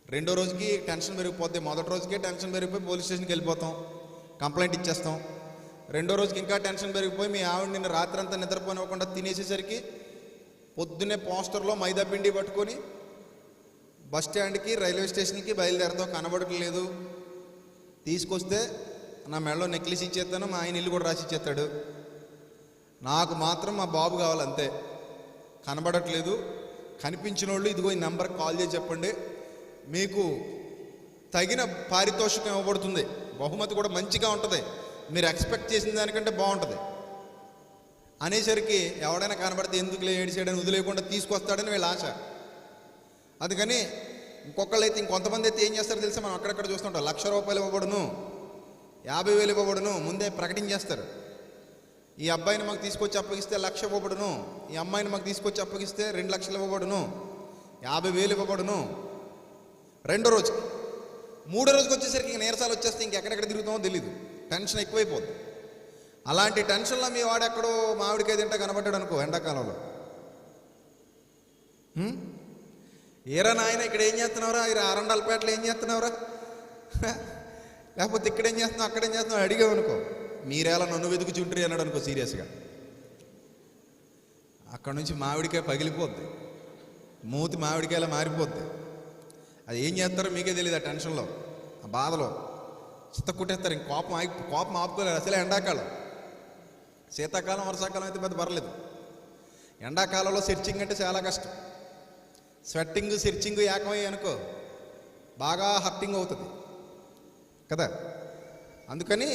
2వ రోజుకి టెన్షన్ పెరిగిపోద్ది, మొదటి రోజుకే టెన్షన్ పెరిగిపోయి పోలీస్ స్టేషన్కి వెళ్ళిపోతాం, కంప్లైంట్ ఇచ్చేస్తాం. 2వ రోజుకి ఇంకా టెన్షన్ పెరిగిపోయి మీ ఆవిడ నిన్న రాత్రి అంతా నిద్రపోనివ్వకుండా తినేసేసరికి పొద్దున్నే పోస్టర్లో మైదా పిండి పట్టుకొని బస్ స్టాండ్కి రైల్వే స్టేషన్కి బయలుదేరతాం, కనబడట్లేదు. తీసుకొస్తే నా మెడలో నెక్లెస్ ఇచ్చేస్తాను, మా ఆయన ఇల్లు కూడా రాసి ఇచ్చేస్తాడు, నాకు మాత్రం మా బాబు కావాలంతే. కనబడట్లేదు, కనిపించిన వాళ్ళు ఇదిగో ఈ నెంబర్కి కాల్ చేసి చెప్పండి, మీకు తగిన పారితోషికం ఇవ్వబడుతుంది, బహుమతి కూడా మంచిగా ఉంటుంది, మీరు ఎక్స్పెక్ట్ చేసిన దానికంటే బాగుంటుంది అనేసరికి ఎవడైనా కనబడితే ఎందుకు ఏడిసేయడని వదిలేయకుండా తీసుకొస్తాడని వీళ్ళ ఆశ. అందుకని ఇంకొకళ్ళు అయితే ఇంకొంతమంది అయితే ఏం చేస్తారో తెలుసా, మనం అక్కడక్కడ చూస్తుంటాం, 1,00,000 రూపాయలు ఇవ్వబడును, 50,000 ఇవ్వబడును ముందే ప్రకటించేస్తారు. ఈ అబ్బాయిని మాకు తీసుకొచ్చి అప్పగిస్తే 1,00,000 ఇవ్వబడును, ఈ అమ్మాయిని మాకు తీసుకొచ్చి అప్పగిస్తే 2 లక్షలు ఇవ్వబడును, 50,000 ఇవ్వబడును. 2వ రోజుకి 3వ రోజుకి వచ్చేసరికి ఇంక నీరసాలు వచ్చేస్తే ఇంకెక్కడెక్కడ తిరుగుతామో తెలీదు, టెన్షన్ ఎక్కువైపోద్ది. అలాంటి టెన్షన్లో మీ వాడు ఎక్కడో మామిడికాయ తింటే కనబడ్డాడు అనుకో ఎండాకాలంలో, ఏరా నాయన ఇక్కడ ఏం చేస్తున్నావురా, ఈ ఆరండాలపేటలో ఏం చేస్తున్నావురా, లేకపోతే ఇక్కడేం చేస్తున్నావు అక్కడేం చేస్తున్నావు అడిగావు అనుకో, మీరేలా నన్ను వెతుకుచుంట్రి అన్నాడు అనుకో సీరియస్గా, అక్కడ నుంచి మామిడికాయ పగిలిపోద్ది, మూతి మామిడికాయలా మారిపోద్ది. అది ఏం చేస్తారో మీకే తెలియదు, ఆ టెన్షన్లో ఆ బాధలో చిత్త కుట్టేస్తారు. ఇంక కోపం ఆపుకోలేరు. అసలే ఎండాకాలం, శీతాకాలం వర్షాకాలం అయితే పెద్ద పర్లేదు, ఎండాకాలంలో సెర్చింగ్ అంటే చాలా కష్టం. స్వెట్టింగ్ సెర్చింగ్ ఏకమయ్యి అనుకో బాగా హర్టింగ్ అవుతుంది కదా. అందుకని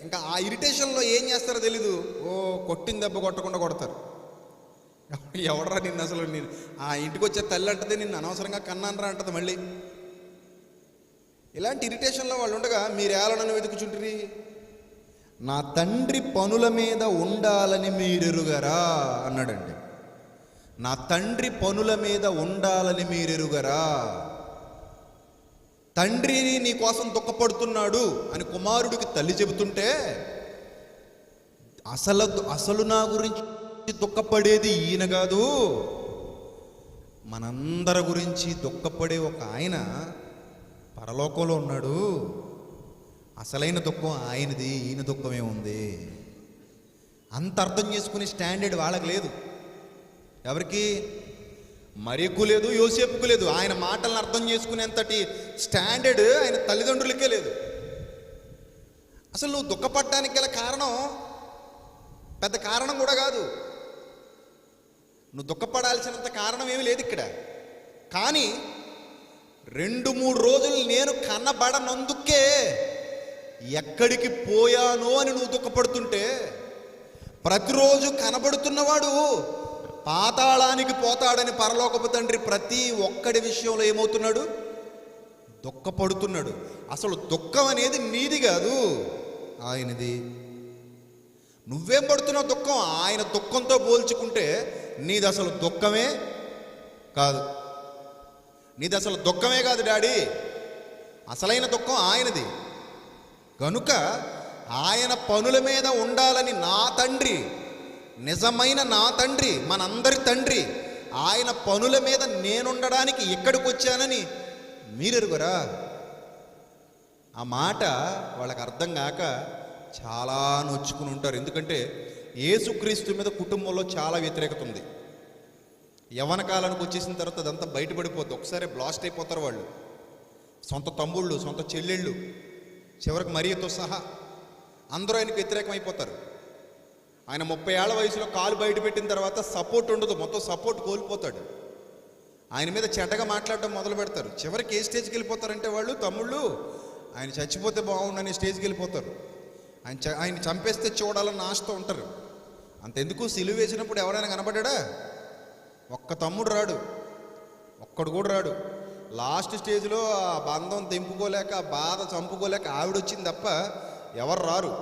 ఇంకా ఆ ఇరిటేషన్లో ఏం చేస్తారో తెలీదు, ఓ కొట్టిన దెబ్బ కొట్టకుండా కొడతారు. ఎవడరా నిన్ను అసలు, నేను ఆ ఇంటికి వచ్చే తల్లి అంటది నిన్ను అనవసరంగా కన్నానరా అంటది మళ్ళీ. ఇలాంటి ఇరిటేషన్లో వాళ్ళు ఉండగా మీరేలా నన్ను వెతుకుచుంటిరి, నా తండ్రి పనుల మీద ఉండాలని మీరెరుగరా అన్నాడండి. నా తండ్రి పనుల మీద ఉండాలని మీరెరుగరా, తండ్రి నీ కోసం దుఃఖపడుతున్నాడు అని కుమారుడికి తల్లి చెబుతుంటే అసలు నా గురించి దుఃఖపడేది ఈయన కాదు, మనందరి గురించి దుఃఖపడే ఒక ఆయన పరలోకంలో ఉన్నాడు, అసలైన దుఃఖం ఆయనది, ఈయన దుఃఖమే ఉంది. అంత అర్థం చేసుకునే స్టాండర్డ్ వాళ్ళకి లేదు. ఎవరికి? మరియకు లేదు, యోసేపుకు లేదు. ఆయన మాటలను అర్థం చేసుకునేంతటి స్టాండర్డ్ ఆయన తల్లిదండ్రులకే లేదు. అసలు నువ్వు దుఃఖపడడానికి గల కారణం పెద్ద కారణం కూడా కాదు, నువ్వు దుఃఖపడాల్సినంత కారణం ఏమీ లేదు ఇక్కడ. కానీ 2-3 రోజులు నేను కనబడనందుకే ఎక్కడికి పోయానో అని నువ్వు దుఃఖపడుతుంటే, ప్రతిరోజు కనబడుతున్నవాడు పాతాళానికి పోతాడని పరలోకపు తండ్రి ప్రతి ఒక్కడి విషయంలో ఏమవుతున్నాడు? దుఃఖపడుతున్నాడు. అసలు దుఃఖం అనేది నీది కాదు, ఆయనది. నువ్వేం పడుతున్నావు దుఃఖం? ఆయన దుఃఖంతో పోల్చుకుంటే నీది అసలు దుఃఖమే కాదు, నీది అసలు దుఃఖమే కాదు డాడీ, అసలైన దుఃఖం ఆయనది. కనుక ఆయన పనుల మీద ఉండాలని నా తండ్రి, నిజమైన నా తండ్రి, మనందరి తండ్రి, ఆయన పనుల మీద నేనుండడానికి ఇక్కడికి వచ్చానని మీరెరుగరా? ఆ మాట వాళ్ళకి అర్థం కాక చాలా నొచ్చుకుని ఉంటారు. ఎందుకంటే యేసుక్రీస్తు మీద కుటుంబంలో చాలా వ్యతిరేకత ఉంది. యవ్వన కాలానికి వచ్చేసిన తర్వాత అదంతా బయటపడిపోద్ది. ఒకసారి బ్లాస్ట్ అయిపోతారు వాళ్ళు, సొంత తమ్ముళ్ళు, సొంత చెల్లెళ్ళు, చివరికి మరియతో సహా అందరూ ఆయనకు వ్యతిరేకం అయిపోతారు. ఆయన 30 ఏళ్ల వయసులో కాలు బయట పెట్టిన తర్వాత సపోర్ట్ ఉండదు, మొత్తం సపోర్ట్ కోల్పోతాడు. ఆయన మీద చెడ్డగా మాట్లాడడం మొదలు పెడతారు. చివరికి ఏ స్టేజ్కి వెళ్ళిపోతారంటే వాళ్ళు, తమ్ముళ్ళు ఆయన చచ్చిపోతే బాగుండని స్టేజ్కి వెళ్ళిపోతారు. ఆయన చంపేస్తే చూడాలన్న ఆశతో ఉంటారు. అంతెందుకు, సిలువ వేసినప్పుడు ఎవరైనా కనపడ్డా? ఒక్క తమ్ముడు రాడు, ఒక్కడు కూడా రాడు. లాస్ట్ స్టేజ్లో ఆ బంధం తెంపుకోలేక, ఆ బాధ చంపుకోలేక ఆవిడ వచ్చింది తప్ప ఎవరు రారు.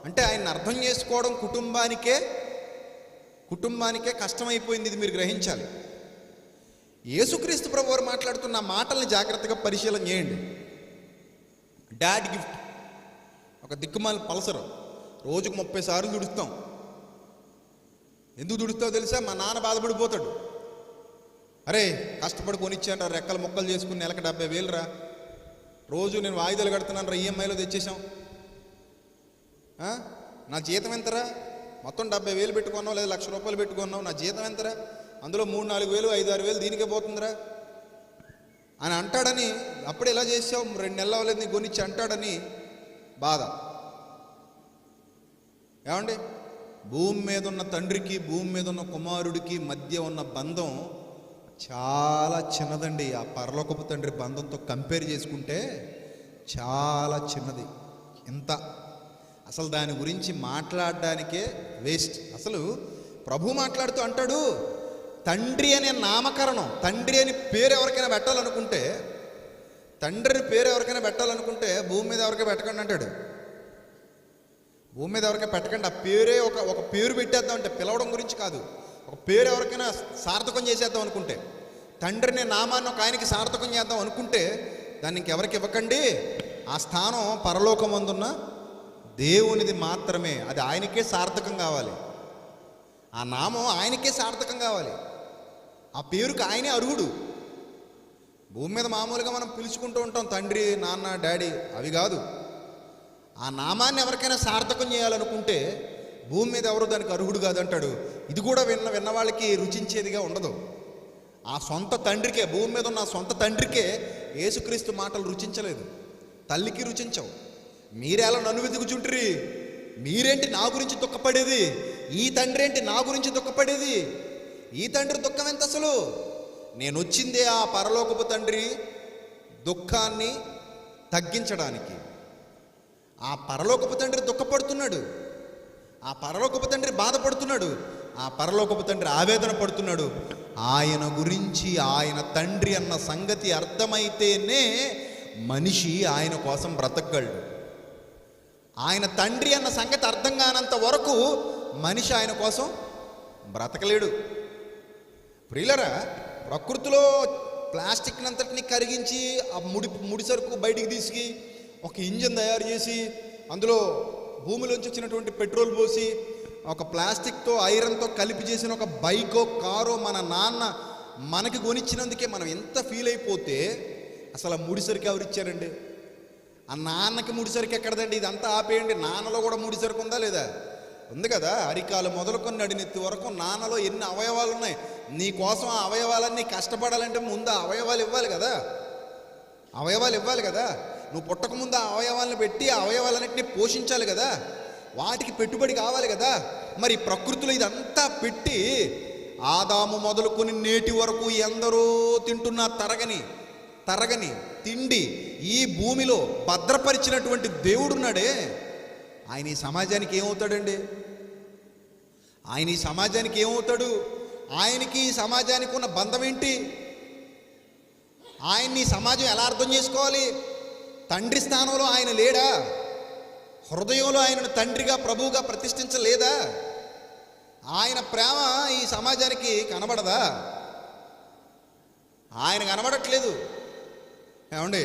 అంటే ఆయన్ని అర్థం చేసుకోవడం కుటుంబానికే కష్టమైపోయింది. ఇది మీరు గ్రహించాలి. యేసుక్రీస్తు ప్రభు వారు మాట్లాడుతున్న మాటల్ని జాగ్రత్తగా పరిశీలన చేయండి. డాడ్ గిఫ్ట్, ఒక దిక్కుమాల పలసరు, రోజుకు 30 సార్లు దుడుస్తాం. ఎందుకు దుడుస్తావు తెలుసా? మా నాన్న బాధపడిపోతాడు. అరే కష్టపడి కొనిచ్చాను, రెక్కలు మొక్కలు చేసుకుని నెలకు 70,000 రా, రోజు నేను వాయిదాలు కడుతున్నాను రా, ఈఎంఐలో తెచ్చేసాం. నా జీతం ఎంతరా? మొత్తం 70,000 పెట్టుకున్నావు, లేదా 1,00,000 రూపాయలు పెట్టుకున్నావు, నా జీతం ఎంతరా? అందులో 3-4 వేలు 5-6 వేలు దీనికే పోతుందిరా అని అంటాడని, అప్పుడు ఎలా చేసావు, 2 నెలలు అవ్వలేదు నీకు కొనిచ్చి అంటాడని బాధ. ఏమండి, భూమి మీద ఉన్న తండ్రికి, భూమి మీద ఉన్న కుమారుడికి మధ్య ఉన్న బంధం చాలా చిన్నదండి. ఆ పరలోకపు తండ్రి బంధంతో కంపేర్ చేసుకుంటే చాలా చిన్నది. ఎంత అసలు దాని గురించి మాట్లాడడానికే వేస్ట్. అసలు ప్రభు మాట్లాడుతూ అంటాడు, తండ్రి అనే నామకరణం, తండ్రి అని పేరు ఎవరికైనా పెట్టాలనుకుంటే, తండ్రిని పేరు ఎవరికైనా పెట్టాలనుకుంటే భూమి మీద ఎవరికైనా పెట్టకండి అంటాడు. భూమి మీద ఎవరికైనా పెట్టకండి. ఆ పేరే ఒక పేరు పెట్టేద్దాం అంటే, పిలవడం గురించి కాదు, ఒక పేరు ఎవరికైనా సార్థకం చేసేద్దాం అనుకుంటే, తండ్రిని నామాన్ని ఒక ఆయనకి సార్థకం చేద్దాం అనుకుంటే దాన్ని ఇంకెవరికి ఇవ్వకండి. ఆ స్థానం పరలోకమందున్న దేవునిది మాత్రమే. అది ఆయనకే సార్థకం కావాలి. ఆ నామం ఆయనకే సార్థకం కావాలి. ఆ పేరుకి ఆయనే అర్హుడు. భూమి మీద మామూలుగా మనం పిలుచుకుంటూ ఉంటాం తండ్రి, నాన్న, డాడీ, అవి కాదు. ఆ నామాన్ని ఎవరికైనా సార్థకం చేయాలనుకుంటే భూమి మీద ఎవరు దానికి అర్హుడు కాదంటాడు. ఇది కూడా విన్న వాళ్ళకి రుచించేదిగా ఉండదు. ఆ సొంత తండ్రికే, భూమి మీద ఉన్న సొంత తండ్రికే యేసుక్రీస్తు మాటలు రుచించలేదు, తల్లికి రుచించవు. మీరెలా నన్ను వెతుకుచుంటారు? మీరేంటి నా గురించి దుఃఖపడేది? ఈ తండ్రి ఏంటి నా గురించి దుఃఖపడేది? ఈ తండ్రి దుఃఖం ఎంత అసలు? నేను వచ్చిందే ఆ పరలోకపు తండ్రి దుఃఖాన్ని తగ్గించడానికి. ఆ పరలోకపు తండ్రి దుఃఖపడుతున్నాడు, ఆ పరలోకపు తండ్రి బాధపడుతున్నాడు, ఆ పరలోకపు తండ్రి ఆవేదన పడుతున్నాడు. ఆయన గురించి, ఆయన తండ్రి అన్న సంగతి అర్థమైతేనే మనిషి ఆయన కోసం బ్రతకగలడు. ఆయన తండ్రి అన్న సంగతి అర్థం కానంత వరకు మనిషి ఆయన కోసం బ్రతకలేడు. ప్రియులరా, ప్రకృతిలో ప్లాస్టిక్ అంతటిని కరిగించి ఆ ముడి సరుకు బయటికి తీసుకు ఒక ఇంజిన్ తయారు చేసి అందులో భూమిలోంచి వచ్చినటువంటి పెట్రోల్ పోసి ఒక ప్లాస్టిక్తో ఐరన్తో కలిపి చేసిన ఒక బైకో కారో మన నాన్న మనకి కొనిచ్చినందుకే మనం ఎంత ఫీల్ అయిపోతే, అసలు ఆ ముడిసరికి ఎవరు ఇచ్చారండి? ఆ నాన్నకి ముడిసరికి ఎక్కడదండి? ఇదంతా ఆపేయండి, నాన్నలో కూడా ముడిసరికి ఉందా లేదా? ఉంది కదా. అరికాలు మొదలుకొని నడినెత్తి వరకు నాన్నలో ఎన్ని అవయవాలు ఉన్నాయి. నీ కోసం ఆ అవయవాలన్నీ కష్టపడాలంటే ముందు ఆ అవయవాలు ఇవ్వాలి కదా, అవయవాలు ఇవ్వాలి కదా. నువ్వు పుట్టక ముందు ఆ అవయవాలను పెట్టి ఆ అవయవాలన్నింటినీ పోషించాలి కదా, వాటికి పెట్టుబడి కావాలి కదా. మరి ప్రకృతిలో ఇదంతా పెట్టి ఆదాము మొదలుకొని నేటి వరకు ఎందరో తింటున్నా తరగని తిండి ఈ భూమిలో భద్రపరిచినటువంటి దేవుడున్నాడే, ఆయన ఈ సమాజానికి ఏమవుతాడండి? ఆయన ఈ సమాజానికి ఏమవుతాడు? ఆయనకి ఈ సమాజానికి ఉన్న బంధం ఏంటి? ఆయన్ని సమాజం ఎలా అర్థం చేసుకోవాలి? తండ్రి స్థానంలో ఆయన లేడా? హృదయంలో ఆయనను తండ్రిగా, ప్రభువుగా ప్రతిష్ఠించలేదా? ఆయన ప్రేమ ఈ సమాజానికి కనబడదా? ఆయన కనబడట్లేదు. ఏమండి,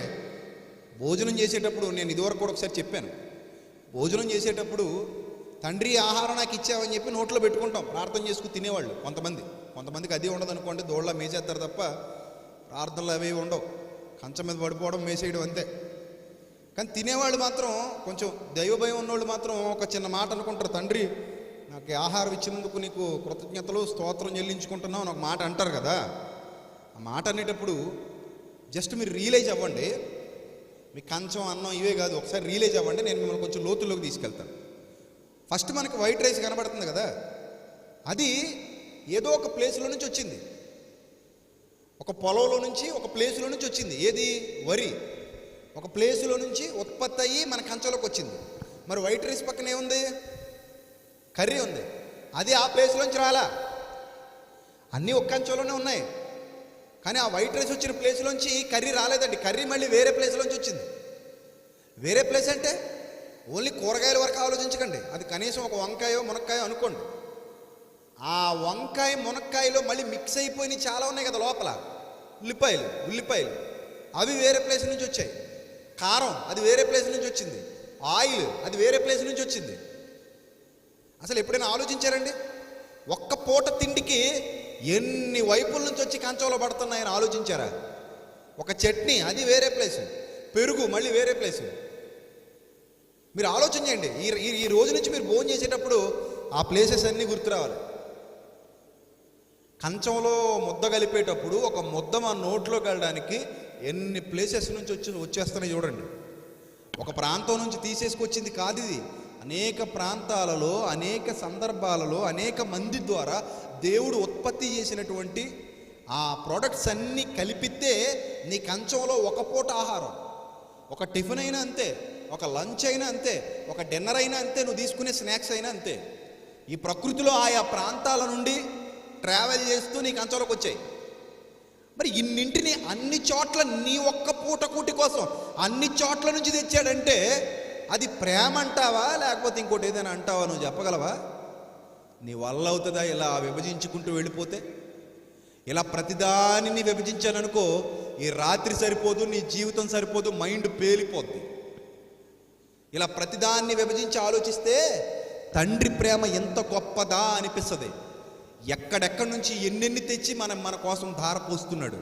భోజనం చేసేటప్పుడు నేను ఇదివరకు కూడా ఒకసారి చెప్పాను, భోజనం చేసేటప్పుడు తండ్రి ఆహారం నాకు ఇచ్చావని చెప్పి నోట్లో పెట్టుకుంటాం, ప్రార్థన చేసుకుని తినేవాళ్ళు కొంతమందికి అది ఉండదు అనుకోండి, దోళ్ళ మేసేస్తారు తప్ప ప్రార్థనలు అవి ఉండవు, కంచం మీద పడిపోవడం, మేసేయడం అంతే. కానీ తినేవాళ్ళు మాత్రం, కొంచెం దైవభయం ఉన్నవాళ్ళు మాత్రం ఒక చిన్న మాట అనుకుంటారు, తండ్రి నాకు ఆహారం ఇచ్చినందుకు నీకు కృతజ్ఞతలు, స్తోత్రం చెల్లించుకుంటున్నావు అని ఒక మాట అంటారు కదా. ఆ మాట అనేటప్పుడు జస్ట్ మీరు రియలైజ్ అవ్వండి, మీ కంచం, అన్నం ఇవే కాదు, ఒకసారి రియలైజ్ అవ్వండి. నేను మిమ్మల్ని కొంచెం లోతుల్లోకి తీసుకెళ్తాను. ఫస్ట్ మనకి వైట్ రైస్ కనబడుతుంది కదా, అది ఏదో ఒక ప్లేస్లో నుంచి వచ్చింది, ఒక పొలంలో నుంచి, ఒక ప్లేస్లో నుంచి వచ్చింది. ఏది? వరి. ఒక ప్లేసులో నుంచి ఉత్పత్తి అయ్యి మన కంచంలోకి వచ్చింది. మరి వైట్ రైస్ పక్కన ఏముంది? కర్రీ ఉంది. అది ఆ ప్లేస్లోంచి రాలా, అన్నీ ఒక కంచంలోనే ఉన్నాయి. కానీ ఆ వైట్ రైస్ వచ్చిన ప్లేస్లోంచి కర్రీ రాలేదండి. కర్రీ మళ్ళీ వేరే ప్లేస్లోంచి వచ్చింది. వేరే ప్లేస్ అంటే ఓన్లీ కూరగాయల వరకు ఆలోచించకండి, అది కనీసం ఒక వంకాయో మునక్కాయో అనుకోండి. ఆ వంకాయ మునక్కాయలో మళ్ళీ మిక్స్ అయిపోయినవి చాలా ఉన్నాయి కదా లోపల. ఉల్లిపాయలు అవి వేరే ప్లేస్ నుంచి వచ్చాయి. కారం అది వేరే ప్లేస్ నుంచి వచ్చింది. ఆయిల్ అది వేరే ప్లేస్ నుంచి వచ్చింది. అసలు ఎప్పుడైనా ఆలోచించారండి? ఒక్క పూట తిండికి ఎన్ని వైపుల నుంచి వచ్చి కంచంలో పడుతున్నాయని ఆలోచించారా? ఒక చట్నీ అది వేరే ప్లేసు, పెరుగు మళ్ళీ వేరే ప్లేసు. మీరు ఆలోచన చేయండి. ఈ రోజు నుంచి మీరు భోజనం చేసేటప్పుడు ఆ ప్లేసెస్ అన్నీ గుర్తు రావాలి. కంచంలో ముద్ద కలిపేటప్పుడు ఒక ముద్ద మన నోట్లోకి వెళ్ళడానికి ఎన్ని ప్లేసెస్ నుంచి వచ్చేస్తున్నాయి చూడండి. ఒక ప్రాంతం నుంచి తీసేసుకొచ్చింది కాదు ఇది. అనేక ప్రాంతాలలో, అనేక సందర్భాలలో, అనేక మంది ద్వారా దేవుడు ఉత్పత్తి చేసినటువంటి ఆ ప్రోడక్ట్స్ అన్నీ కలిపితే నీ కంచంలో ఒక పూట ఆహారం, ఒక టిఫిన్ అయినా అంతే, ఒక లంచ్ అయినా అంతే, ఒక డిన్నర్ అయినా అంతే, నువ్వు తీసుకునే స్నాక్స్ అయినా అంతే. ఈ ప్రకృతిలో ఆయా ప్రాంతాల నుండి ట్రావెల్ చేస్తూ నీ కంచంలోకి వచ్చాయి. మరి ఇన్నింటిని అన్ని చోట్ల నీ ఒక్క పూట కూటి కోసం అన్ని చోట్ల నుంచి తెచ్చాడంటే అది ప్రేమ అంటావా లేకపోతే ఇంకోటి ఏదైనా అంటావా? నువ్వు చెప్పగలవా? నీ వల్ల అవుతుందా ఇలా విభజించుకుంటూ వెళ్ళిపోతే? ఇలా ప్రతిదానిని విభజించాననుకో, ఈ రాత్రి సరిపోదు, నీ జీవితం సరిపోదు, మైండ్ పేలిపోద్ది. ఇలా ప్రతిదాన్ని విభజించి ఆలోచిస్తే తండ్రి ప్రేమ ఎంత గొప్పదా అనిపిస్తుంది. ఎక్కడెక్కడి నుంచి ఎన్నెన్ని తెచ్చి మన కోసం ధార పోస్తున్నాడు.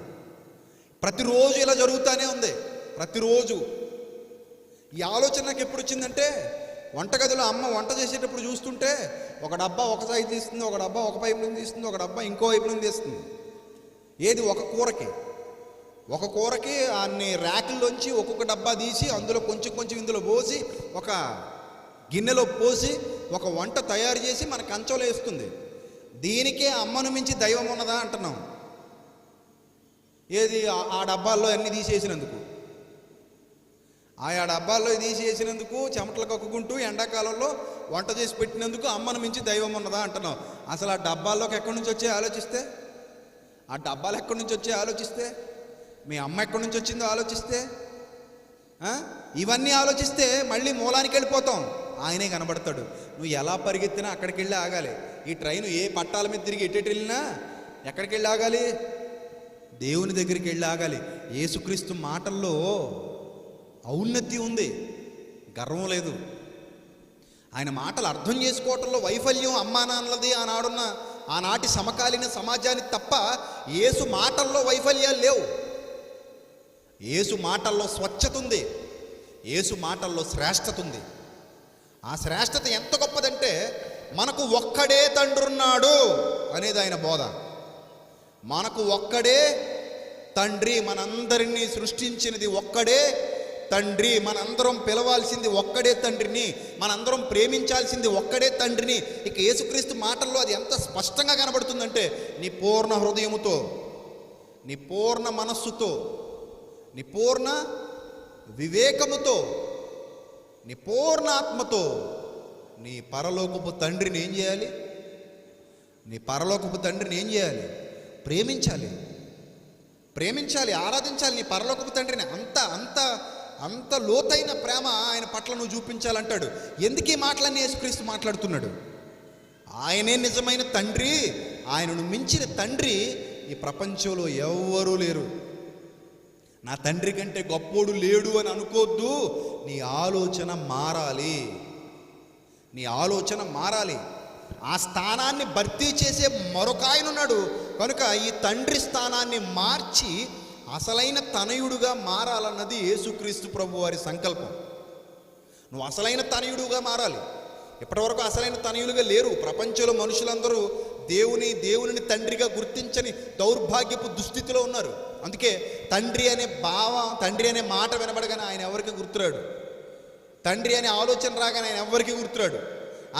ప్రతిరోజు ఇలా జరుగుతూనే ఉంది. ప్రతిరోజు ఈ ఆలోచన నాకు ఎప్పుడు వచ్చిందంటే, వంటగదిలో అమ్మ వంట చేసేటప్పుడు చూస్తుంటే ఒక డబ్బా ఒక సైజు తీస్తుంది, ఒక డబ్బా ఒక వైపు నుంచి తీస్తుంది, ఒక డబ్బా ఇంకో వైపు నుంచి తీస్తుంది. ఏది? ఒక కూరకి అన్ని ర్యాకుల్లోంచి ఒక్కొక్క డబ్బా తీసి అందులో కొంచెం ఇందులో పోసి ఒక గిన్నెలో పోసి ఒక వంట తయారు చేసి మన కంచంలో వేస్తుంది. దీనికే అమ్మను మించి దైవం ఉన్నదా అంటున్నాం. ఏది? ఆ డబ్బాల్లో అన్నీ తీసేసినందుకు, ఆయా డబ్బాల్లో తీసేసినందుకు, చెమటలు కక్కుకుంటూ ఎండాకాలంలో వంట చేసి పెట్టినందుకు అమ్మను మించి దైవం ఉన్నదా అంటున్నాం. అసలు ఆ డబ్బాల్లోకి ఎక్కడి నుంచి వచ్చాయో ఆలోచిస్తే, ఆ డబ్బాలు ఎక్కడి నుంచి వచ్చాయో ఆలోచిస్తే, మీ అమ్మ ఎక్కడి నుంచి వచ్చిందో ఆలోచిస్తే, ఇవన్నీ ఆలోచిస్తే మళ్ళీ మూలానికి వెళ్ళిపోతాం. ఆయనే కనబడతాడు. నువ్వు ఎలా పరిగెత్తినా అక్కడికి వెళ్ళి ఆగాలి. ఈ ట్రైన్ ఏ పట్టాల మీద తిరిగి ఎటు వెళ్ళినా ఎక్కడికి వెళ్ళి ఆగాలి? దేవుని దగ్గరికి వెళ్ళి ఆగాలి. యేసుక్రీస్తు మాటల్లో ఔన్నతి ఉంది, గర్వం లేదు. ఆయన మాటలు అర్థం చేసుకోవటంలో వైఫల్యం అమ్మా నాన్నలది ఆనాటి సమకాలీన సమాజానికి తప్ప యేసు మాటల్లో వైఫల్యాలు లేవు. యేసు మాటల్లో స్వచ్ఛత ఉంది, యేసు మాటల్లో శ్రేష్టత ఉంది. ఆ శ్రేష్టత ఎంత గొప్పదంటే, మనకు ఒక్కడే తండ్రి ఉన్నాడు అనేది ఆయన బోధ. మనకు ఒక్కడే తండ్రి, మనందరినీ సృష్టించినది ఒక్కడే తండ్రి, మనందరం పిలవాల్సింది ఒక్కడే తండ్రిని, మనందరం ప్రేమించాల్సింది ఒక్కడే తండ్రిని. ఇక యేసుక్రీస్తు మాటల్లో అది ఎంత స్పష్టంగా కనబడుతుందంటే, నీ పూర్ణ హృదయముతో, నీ పూర్ణ మనస్సుతో, నీ పూర్ణ వివేకముతో, నీ పూర్ణ ఆత్మతో నీ పరలోకపు తండ్రిని ఏం చేయాలి? నీ పరలోకపు తండ్రిని ఏం చేయాలి? ప్రేమించాలి, ఆరాధించాలి నీ పరలోకపు తండ్రిని. అంత లోతైన ప్రేమ ఆయన పట్ల నువ్వు చూపించాలంటాడు. ఎందుకు ఈ మాటలన్నీ యేసుక్రీస్తు మాట్లాడుతున్నాడు? ఆయనే నిజమైన తండ్రి, ఆయనను మించిన తండ్రి ఈ ప్రపంచంలో ఎవ్వరూ లేరు. నా తండ్రి కంటే గొప్పోడు లేడు అని అనుకోవద్దు. నీ ఆలోచన మారాలి. ఆ స్థానాన్ని భర్తీ చేసే మరొక ఆయన ఉన్నాడు. కనుక ఈ తండ్రి స్థానాన్ని మార్చి అసలైన తనయుడుగా మారాలన్నది యేసుక్రీస్తు ప్రభు వారి సంకల్పం. నువ్వు అసలైన తనయుడుగా మారాలి. ఇప్పటివరకు అసలైన తనయులుగా లేరు. ప్రపంచంలో మనుషులందరూ దేవునిని తండ్రిగా గుర్తించని దౌర్భాగ్యపు దుస్థితిలో ఉన్నారు. అందుకే తండ్రి అనే మాట వినబడగానే ఆయన ఎవరికి గుర్తురాడు. తండ్రి అనే ఆలోచన రాగానే ఆయన ఎవరికి గుర్తురాడు.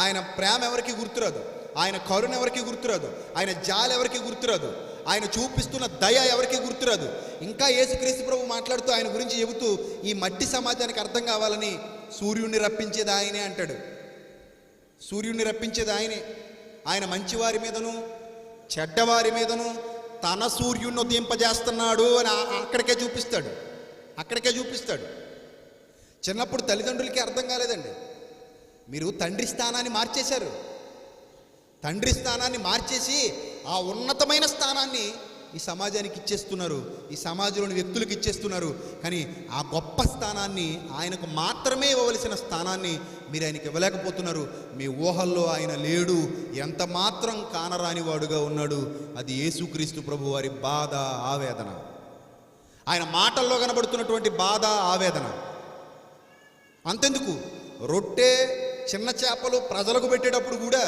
ఆయన ప్రేమ ఎవరికి గుర్తురాదు, ఆయన కరుణ ఎవరికి గుర్తురాదు, ఆయన జాలి ఎవరికి గుర్తురాదు, ఆయన చూపిస్తున్న దయ ఎవరికి గుర్తురాదు. ఇంకా యేసుక్రీస్తు ప్రభు మాట్లాడుతూ ఆయన గురించి చెబుతూ ఈ మట్టి సమాజానికి అర్థం కావాలని సూర్యుడిని రప్పించేది ఆయనే అంటాడు. సూర్యుడిని రప్పించేది ఆయనే. ఆయన మంచివారి మీదను చెడ్డవారి మీదను తన సూర్యుడిని ఉదయింపజేస్తున్నాడు అని అక్కడికే చూపిస్తాడు. చిన్నప్పుడు తల్లిదండ్రులకి అర్థం కాలేదండి. మీరు తండ్రి స్థానాన్ని మార్చేశారు. తండ్రి స్థానాన్ని మార్చేసి ఆ ఉన్నతమైన స్థానాన్ని ఈ సమాజానికి ఇచ్చేస్తున్నారు, ఈ సమాజంలోని వ్యక్తులకు ఇచ్చేస్తున్నారు. కానీ ఆ గొప్ప స్థానాన్ని, ఆయనకు మాత్రమే ఇవ్వవలసిన స్థానాన్ని మీరు ఆయనకి ఇవ్వలేకపోతున్నారు. మీ ఊహల్లో ఆయన లేడు, ఎంత మాత్రం కానరానివాడుగా ఉన్నాడు. అది యేసుక్రీస్తు ప్రభు వారి బాధ, ఆవేదన. ఆయన మాటల్లో కనబడుతున్నటువంటి బాధ, ఆవేదన. అంతెందుకు, రొట్టె చిన్న చేపలు ప్రజలకు పెట్టేటప్పుడు కూడా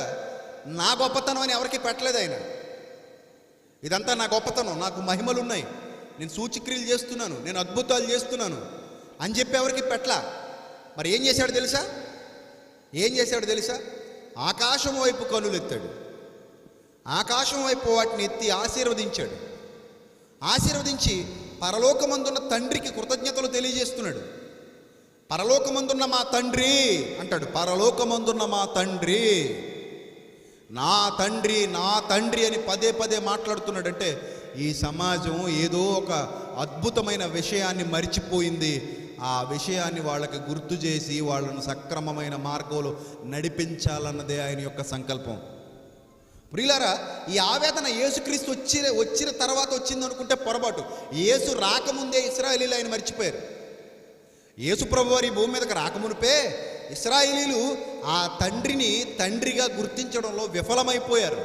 నా గొప్పతనం అని ఎవరికి పెట్టలేదు ఆయన. ఇదంతా నా గొప్పతనం, నాకు మహిమలు ఉన్నాయి, నేను సూచక్రియలు చేస్తున్నాను, నేను అద్భుతాలు చేస్తున్నాను అని చెప్పి ఎవరికి పెట్టలా. మరి ఏం చేశాడు తెలుసా? ఆకాశం వైపు కనులెత్తాడు. ఆకాశం వైపు వాటిని ఎత్తి ఆశీర్వదించి పరలోకమందున్న తండ్రికి కృతజ్ఞతలు తెలియజేస్తున్నాడు. పరలోకమందున్న మా తండ్రి అంటాడు. పరలోకమందున్న మా తండ్రి, నా తండ్రి అని పదే పదే మాట్లాడుతున్నాడంటే ఈ సమాజం ఏదో ఒక అద్భుతమైన విషయాన్ని మరిచిపోయింది. ఆ విషయాన్ని వాళ్ళకి గుర్తు చేసి వాళ్ళను సక్రమమైన మార్గంలో నడిపించాలన్నదే ఆయన యొక్క సంకల్పం. ప్రియులారా, ఈ ఆవేదన యేసుక్రీస్తు వచ్చిన తర్వాత వచ్చింది అనుకుంటే పొరపాటు. యేసు రాకముందే ఇశ్రాయేలీలు ఆయన మర్చిపోయారు. యేసు ప్రభు వారి భూమి మీదకి రాకమునిపే ఇశ్రాయేలీలు ఆ తండ్రిని తండ్రిగా గుర్తించడంలో విఫలమైపోయారు.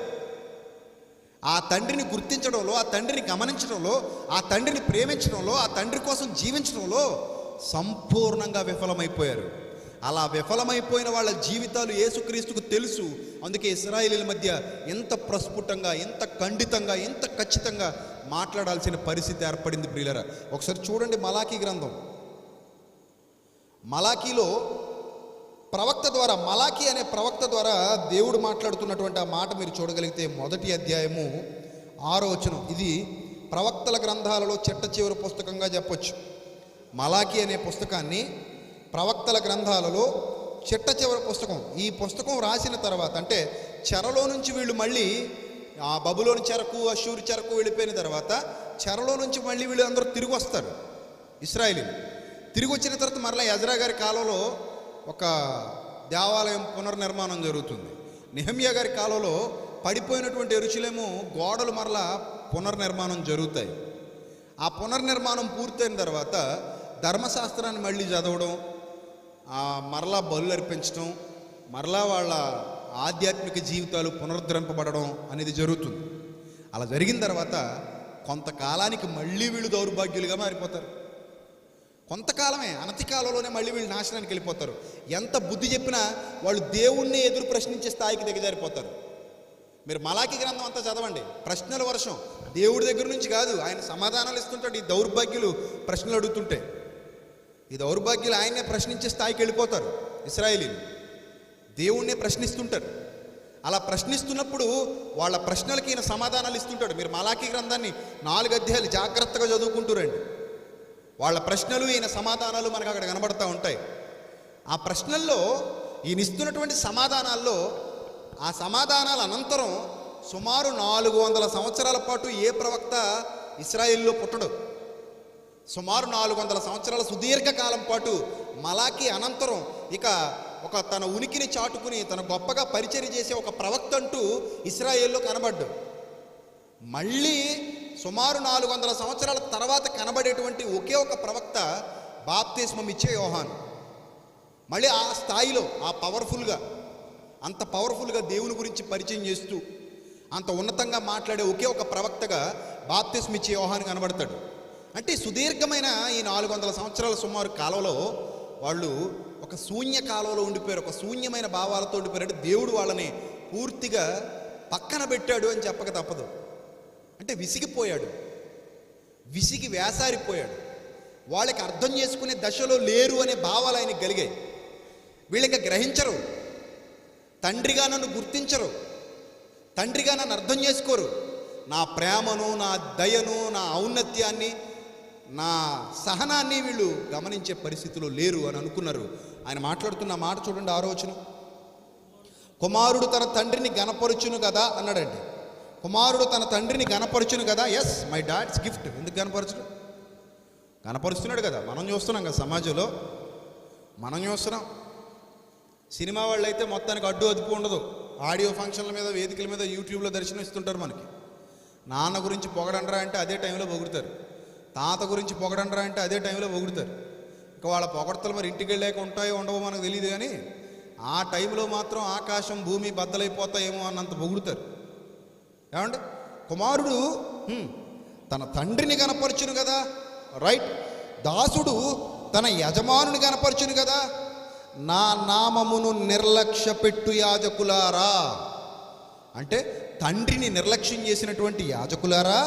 ఆ తండ్రిని గుర్తించడంలో, ఆ తండ్రిని గమనించడంలో, ఆ తండ్రిని ప్రేమించడంలో, ఆ తండ్రి కోసం జీవించడంలో సంపూర్ణంగా విఫలమైపోయారు. అలా విఫలమైపోయిన వాళ్ళ జీవితాలు యేసుక్రీస్తుకు తెలుసు. అందుకే ఇశ్రాయేలీల మధ్య ఎంత ప్రస్ఫుటంగా, ఎంత ఖండితంగా, ఎంత ఖచ్చితంగా మాట్లాడాల్సిన పరిస్థితి ఏర్పడింది. ప్రియులారా, ఒకసారి చూడండి మలాకీ గ్రంథం. మలాకీలో మలాకీ అనే ప్రవక్త ద్వారా దేవుడు మాట్లాడుతున్నటువంటి ఆ మాట మీరు చూడగలిగితే 1వ అధ్యాయము 6వ వచనం. ఇది ప్రవక్తల గ్రంథాలలో చిట్ట చివరి పుస్తకంగా చెప్పొచ్చు. మలాకీ అనే పుస్తకాన్ని ప్రవక్తల గ్రంథాలలో చిట్ట చివరి పుస్తకం. ఈ పుస్తకం రాసిన తర్వాత, అంటే చెరలో నుంచి వీళ్ళు మళ్ళీ ఆ బబులోని చెరకు, అష్షూరు చెరకు వెళ్ళిపోయిన తర్వాత చెరలో నుంచి మళ్ళీ వీళ్ళు అందరూ తిరిగి వస్తారు. ఇశ్రాయేలీలు తిరిగి వచ్చిన తర్వాత మరలా ఎజ్రా గారి కాలంలో ఒక దేవాలయం పునర్నిర్మాణం జరుగుతుంది. నెహెమ్యా గారి కాలంలో పడిపోయినటువంటి యెరూషలేము గోడలు మరలా పునర్నిర్మాణం జరుగుతాయి. ఆ పునర్నిర్మాణం పూర్తయిన తర్వాత ధర్మశాస్త్రాన్ని మళ్ళీ చదవడం, మరలా బలులు అర్పించడం, మరలా వాళ్ళ ఆధ్యాత్మిక జీవితాలు పునరుద్ధరింపబడడం అనేది జరుగుతుంది. అలా జరిగిన తర్వాత కొంతకాలానికి మళ్ళీ వీళ్ళు దౌర్భాగ్యులుగా మారిపోతారు. కొంతకాలమే, అనతి కాలంలోనే మళ్ళీ వీళ్ళు నాశనానికి వెళ్ళిపోతారు. ఎంత బుద్ధి చెప్పినా వాళ్ళు దేవుణ్ణి ఎదురు ప్రశ్నించే స్థాయికి దిగజారిపోతారు. మీరు మలాకీ గ్రంథం అంతా చదవండి, ప్రశ్నల వర్షం. దేవుడి దగ్గర నుంచి కాదు, ఆయన సమాధానాలు ఇస్తుంటాడు. ఈ దౌర్భాగ్యులు ప్రశ్నలు అడుగుతుంటే ఈ దౌర్భాగ్యులు ఆయన్నే ప్రశ్నించే స్థాయికి వెళ్ళిపోతారు. ఇశ్రాయేలీలు దేవుణ్ణే ప్రశ్నిస్తుంటారు. అలా ప్రశ్నిస్తున్నప్పుడు వాళ్ళ ప్రశ్నలకి ఈయన సమాధానాలు ఇస్తుంటాడు. మీరు మలాకీ గ్రంథాన్ని 4 అధ్యాయాలు జాగ్రత్తగా చదువుకుంటూ రండి. వాళ్ళ ప్రశ్నలు, ఈయన సమాధానాలు మనకు అక్కడ కనబడతా ఉంటాయి. ఆ ప్రశ్నల్లో ఈయన ఇస్తున్నటువంటి సమాధానాల్లో, ఆ సమాధానాల అనంతరం సుమారు 400 సంవత్సరాల పాటు ఏ ప్రవక్త ఇశ్రాయేల్లో పుట్టడు. సుమారు 400 సంవత్సరాల సుదీర్ఘకాలం పాటు మలాకీ అనంతరం ఇక ఒక తన ఉనికిని చాటుకుని తన గొప్పగా పరిచర్య చేసే ఒక ప్రవక్త అంటూ ఇశ్రాయేల్లో కనబడ్డు. మళ్ళీ సుమారు 400 సంవత్సరాల తర్వాత కనబడేటువంటి ఒకే ఒక ప్రవక్త బాప్తిస్మం ఇచ్చే యోహాను. మళ్ళీ ఆ స్థాయిలో, అంత పవర్ఫుల్గా దేవుని గురించి పరిచయం చేస్తూ అంత ఉన్నతంగా మాట్లాడే ఒకే ఒక ప్రవక్తగా బాప్తిస్మం ఇచ్చే యోహాను కనబడతాడు. అంటే సుదీర్ఘమైన ఈ 400 సంవత్సరాల సుమారు కాలంలో వాళ్ళు ఒక శూన్య కాలంలో ఉండిపోయారు, ఒక శూన్యమైన భావాలతో ఉండిపోయారు. అంటే దేవుడు వాళ్ళని పూర్తిగా పక్కన పెట్టాడు అని చెప్పక తప్పదు. అంటే విసిగి వేసారిపోయాడు. వాళ్ళకి అర్థం చేసుకునే దశలో లేరు అనే భావాలు ఆయనకి కలిగాయి. వీళ్ళకి గ్రహించరు. తండ్రిగా నన్ను గుర్తించరు, తండ్రిగా నన్ను అర్థం చేసుకోరు. నా ప్రేమను, నా దయను, నా ఔన్నత్యాన్ని, నా సహనాన్ని వీళ్ళు గమనించే పరిస్థితిలో లేరు అని అనుకున్నారు. ఆయన మాట్లాడుతున్న మాట చూడండి, 6వ వచనం. కుమారుడు తన తండ్రిని గణపరుచును కదా అన్నాడండి. కుమారుడు తన తండ్రిని గణపరుచును కదా. Yes, my dad's gift. ఎందుకు గణపరచుడు? గణపరుస్తున్నాడు కదా. మనం చూస్తున్నాం కదా, సమాజంలో మనం చూస్తున్నాం. సినిమా వాళ్ళు అయితే మొత్తానికి అడ్డు అదుపు ఉండదు. ఆడియో ఫంక్షన్ల మీద, వేదికల మీద, యూట్యూబ్లో దర్శనం ఇస్తుంటారు మనకి. నాన్న గురించి పొగడండ్రా అంటే అదే టైంలో పొగుడుతారు, తాత గురించి పొగడండ్రా అంటే అదే టైంలో పొగుడుతారు. ఇంకా వాళ్ళ పొగడతలు మరి ఇంటికి వెళ్ళాక ఉంటాయో ఉండవో మనకు తెలియదు, కానీ ఆ టైంలో మాత్రం ఆకాశం భూమి బద్దలైపోతాయేమో అన్నంత పొగుడుతారు. ఏమండి? కుమారుడు తన తండ్రిని గనపరచును కదా, రైట్. దాసుడు తన యజమానుని గనపరచును కదా. నా నామమును నిర్లక్ష్య పెట్టు యాజకులారా, అంటే తండ్రిని నిర్లక్ష్యం చేసినటువంటి యాజకులారా,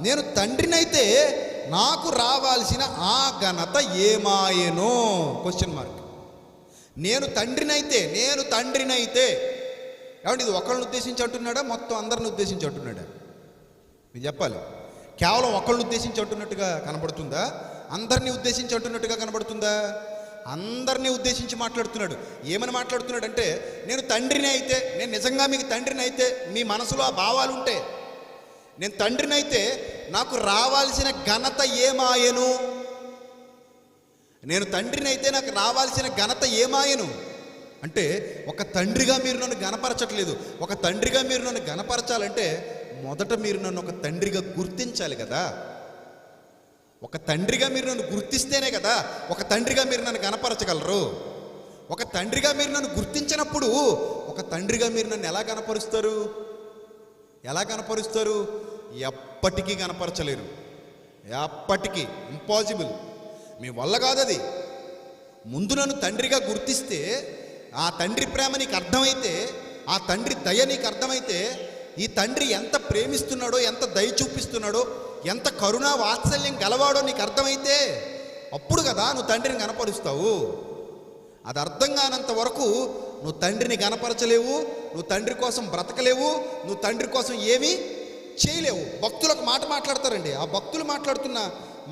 నేను తండ్రినైతే నాకు రావాల్సిన ఆ ఘనత ఏమాయనో? Question mark. నేను తండ్రినైతే ఏమంటే ఇది ఒకళ్ళని ఉద్దేశించి అంటున్నాడా, మొత్తం అందరిని ఉద్దేశించి అంటున్నాడా? మీరు చెప్పాలి. కేవలం ఒకళ్ళని ఉద్దేశించి అంటున్నట్టుగా కనబడుతుందా, అందరినీ ఉద్దేశించి అంటున్నట్టుగా కనబడుతుందా? అందరినీ ఉద్దేశించి మాట్లాడుతున్నాడు. ఏమని మాట్లాడుతున్నాడు అంటే, నేను తండ్రిని అయితే, నేను నిజంగా మీకు తండ్రిని అయితే, మీ మనసులో ఆ భావాలు ఉంటే, నేను తండ్రిని అయితే నాకు రావాల్సిన ఘనత ఏమాయను? నేను తండ్రిని అయితే నాకు రావాల్సిన ఘనత ఏమాయను అంటే, ఒక తండ్రిగా మీరు నన్ను గణపరచట్లేదు. ఒక తండ్రిగా మీరు నన్ను గణపరచాలంటే మొదట మీరు నన్ను ఒక తండ్రిగా గుర్తించాలి కదా. ఒక తండ్రిగా మీరు నన్ను గుర్తిస్తేనే కదా ఒక తండ్రిగా మీరు నన్ను గణపరచగలరు. ఒక తండ్రిగా మీరు నన్ను గుర్తించినప్పుడు ఒక తండ్రిగా మీరు నన్ను ఎలా గణపరుస్తారు? ఎప్పటికీ గణపరచలేరు. ఎప్పటికీ ఇంపాసిబుల్. మీ వల్ల కాదు అది. ముందు నన్ను తండ్రిగా గుర్తిస్తే, ఆ తండ్రి ప్రేమ నీకు అర్థమైతే, ఆ తండ్రి దయ నీకు అర్థమైతే, ఈ తండ్రి ఎంత ప్రేమిస్తున్నాడో, ఎంత దయ చూపిస్తున్నాడో, ఎంత కరుణా వాత్సల్యం గలవాడో నీకు అర్థమైతే అప్పుడు కదా నువ్వు తండ్రిని గణపరుస్తావు. అది అర్థం కానంత వరకు నువ్వు తండ్రిని గణపరచలేవు, నువ్వు తండ్రి కోసం బ్రతకలేవు, నువ్వు తండ్రి కోసం ఏమీ చేయలేవు. భక్తులకు మాట మాట్లాడతారండి. ఆ భక్తులు మాట్లాడుతున్న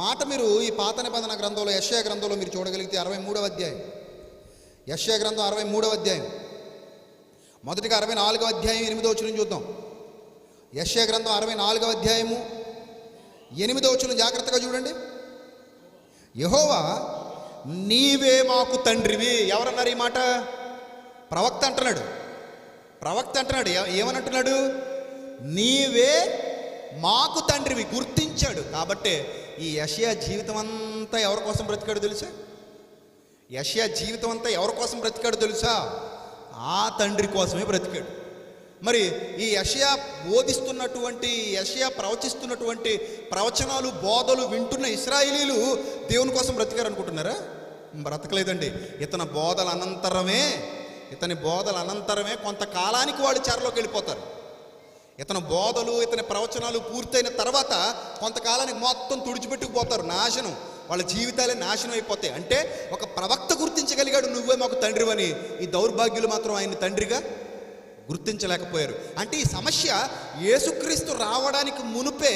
మాట మీరు ఈ పాత నిబంధన గ్రంథంలో, యెషయా గ్రంథంలో మీరు చూడగలిగితే 63వ అధ్యాయం, యెషయా గ్రంథం 63వ అధ్యాయం, మొదటిగా 64వ అధ్యాయం 8వ వచనం చూద్దాం. యెషయా గ్రంథం 64వ అధ్యాయము 8వ వచనం జాగ్రత్తగా చూడండి. యెహోవా నీవే మాకు తండ్రివి. ఎవరన్నారు ఈ మాట? ప్రవక్త అంటున్నాడు. ఏమనంటున్నాడు? నీవే మాకు తండ్రివి. గుర్తించాడు. కాబట్టి ఈ యెషయా జీవితం అంతా ఎవరి కోసం బ్రతికాడు తెలుసా? యెషయా జీవితం అంతా ఎవరి కోసం బ్రతికాడు తెలుసా? ఆ తండ్రి కోసమే బ్రతికాడు. మరి ఈ యెషయా బోధిస్తున్నటువంటి, యెషయా ప్రవచిస్తున్నటువంటి ప్రవచనాలు, బోధలు వింటున్న ఇశ్రాయేలీలు దేవుని కోసం బ్రతికారు అనుకుంటున్నారా? బ్రతకలేదండి. ఇతని బోధల అనంతరమే కొంతకాలానికి వాళ్ళు చెరలోకి వెళ్ళిపోతారు. ఇతని బోధలు, ఇతని ప్రవచనాలు పూర్తయిన తర్వాత కొంతకాలానికి మొత్తం తుడిచిపెట్టుకుపోతారు. నాశనం, వాళ్ళ జీవితాలే నాశనం అయిపోతాయి. అంటే ఒక ప్రవక్త గుర్తించగలిగాడు, నువ్వే మాకు తండ్రివని. ఈ దౌర్భాగ్యులు మాత్రం ఆయన్ని తండ్రిగా గుర్తించలేకపోయారు. అంటే ఈ సమస్య యేసుక్రీస్తు రావడానికి మునుపే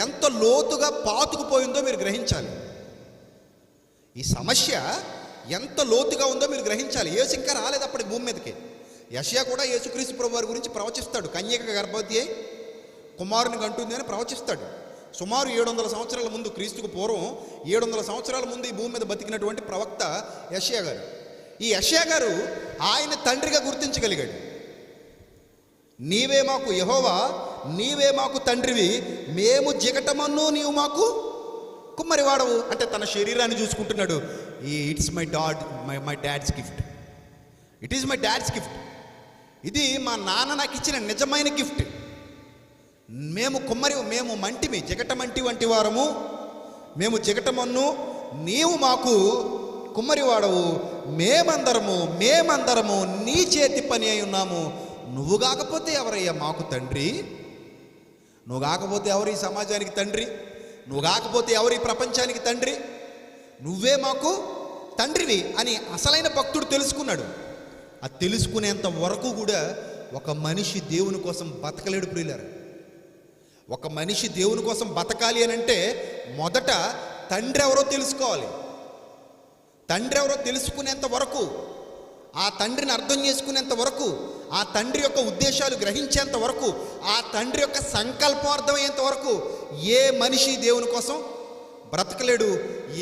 ఎంత లోతుగా పాతుకుపోయిందో మీరు గ్రహించాలి. ఈ సమస్య ఎంత లోతుగా ఉందో మీరు గ్రహించాలి. యేసు ఇంకా రాలేదు అప్పటి భూమి మీదకి. యెషయా కూడా యేసుక్రీస్తు ప్రభు వారి గురించి ప్రవచిస్తాడు. కన్యక గర్భవతి అయి కుమారుని కంటుంది అని ప్రవచిస్తాడు. సుమారు 700 సంవత్సరాల ముందు, క్రీస్తుకు పూర్వం 700 సంవత్సరాల ముందు ఈ భూమి మీద బతికినటువంటి ప్రవక్త యెషయా గారు. ఈ యెషయా గారు ఆయన తండ్రిగా గుర్తించగలిగాడు. నీవే మాకు, యెహోవా నీవే మాకు తండ్రివి, మేము జిగటమన్ను, నీవు మాకు కుమ్మరివాడవు. అంటే తన శరీరాన్ని చూసుకుంటున్నాడు. It's my dad's gift. It is my dad's gift. ఇది మా నాన్న నాకు ఇచ్చిన నిజమైన గిఫ్ట్. మేము మంటిమి, జిగటమంటి వంటి వారము, మేము జిగటమన్ను, నీవు మాకు కుమ్మరివాడవు. మేమందరము నీ చేతి పని అయి ఉన్నాము. నువ్వు కాకపోతే ఎవరయ్యా మాకు తండ్రి? నువ్వు కాకపోతే ఎవరు ఈ సమాజానికి తండ్రి? నువ్వు కాకపోతే ఎవరు ఈ ప్రపంచానికి తండ్రి? నువ్వే మాకు తండ్రివి అని అసలైన భక్తుడు తెలుసుకున్నాడు. అది తెలుసుకునేంత వరకు కూడా ఒక మనిషి దేవుని కోసం బతకలేడు ప్రియులారా. ఒక మనిషి దేవుని కోసం బతకాలి అని అంటే మొదట తండ్రి ఎవరో తెలుసుకోవాలి. తండ్రి ఎవరో తెలుసుకునేంత వరకు, ఆ తండ్రిని అర్థం చేసుకునేంత వరకు, ఆ తండ్రి యొక్క ఉద్దేశాలు గ్రహించేంత వరకు, ఆ తండ్రి యొక్క సంకల్పం అర్థమయ్యేంత వరకు ఏ మనిషి దేవుని కోసం బ్రతకలేడు.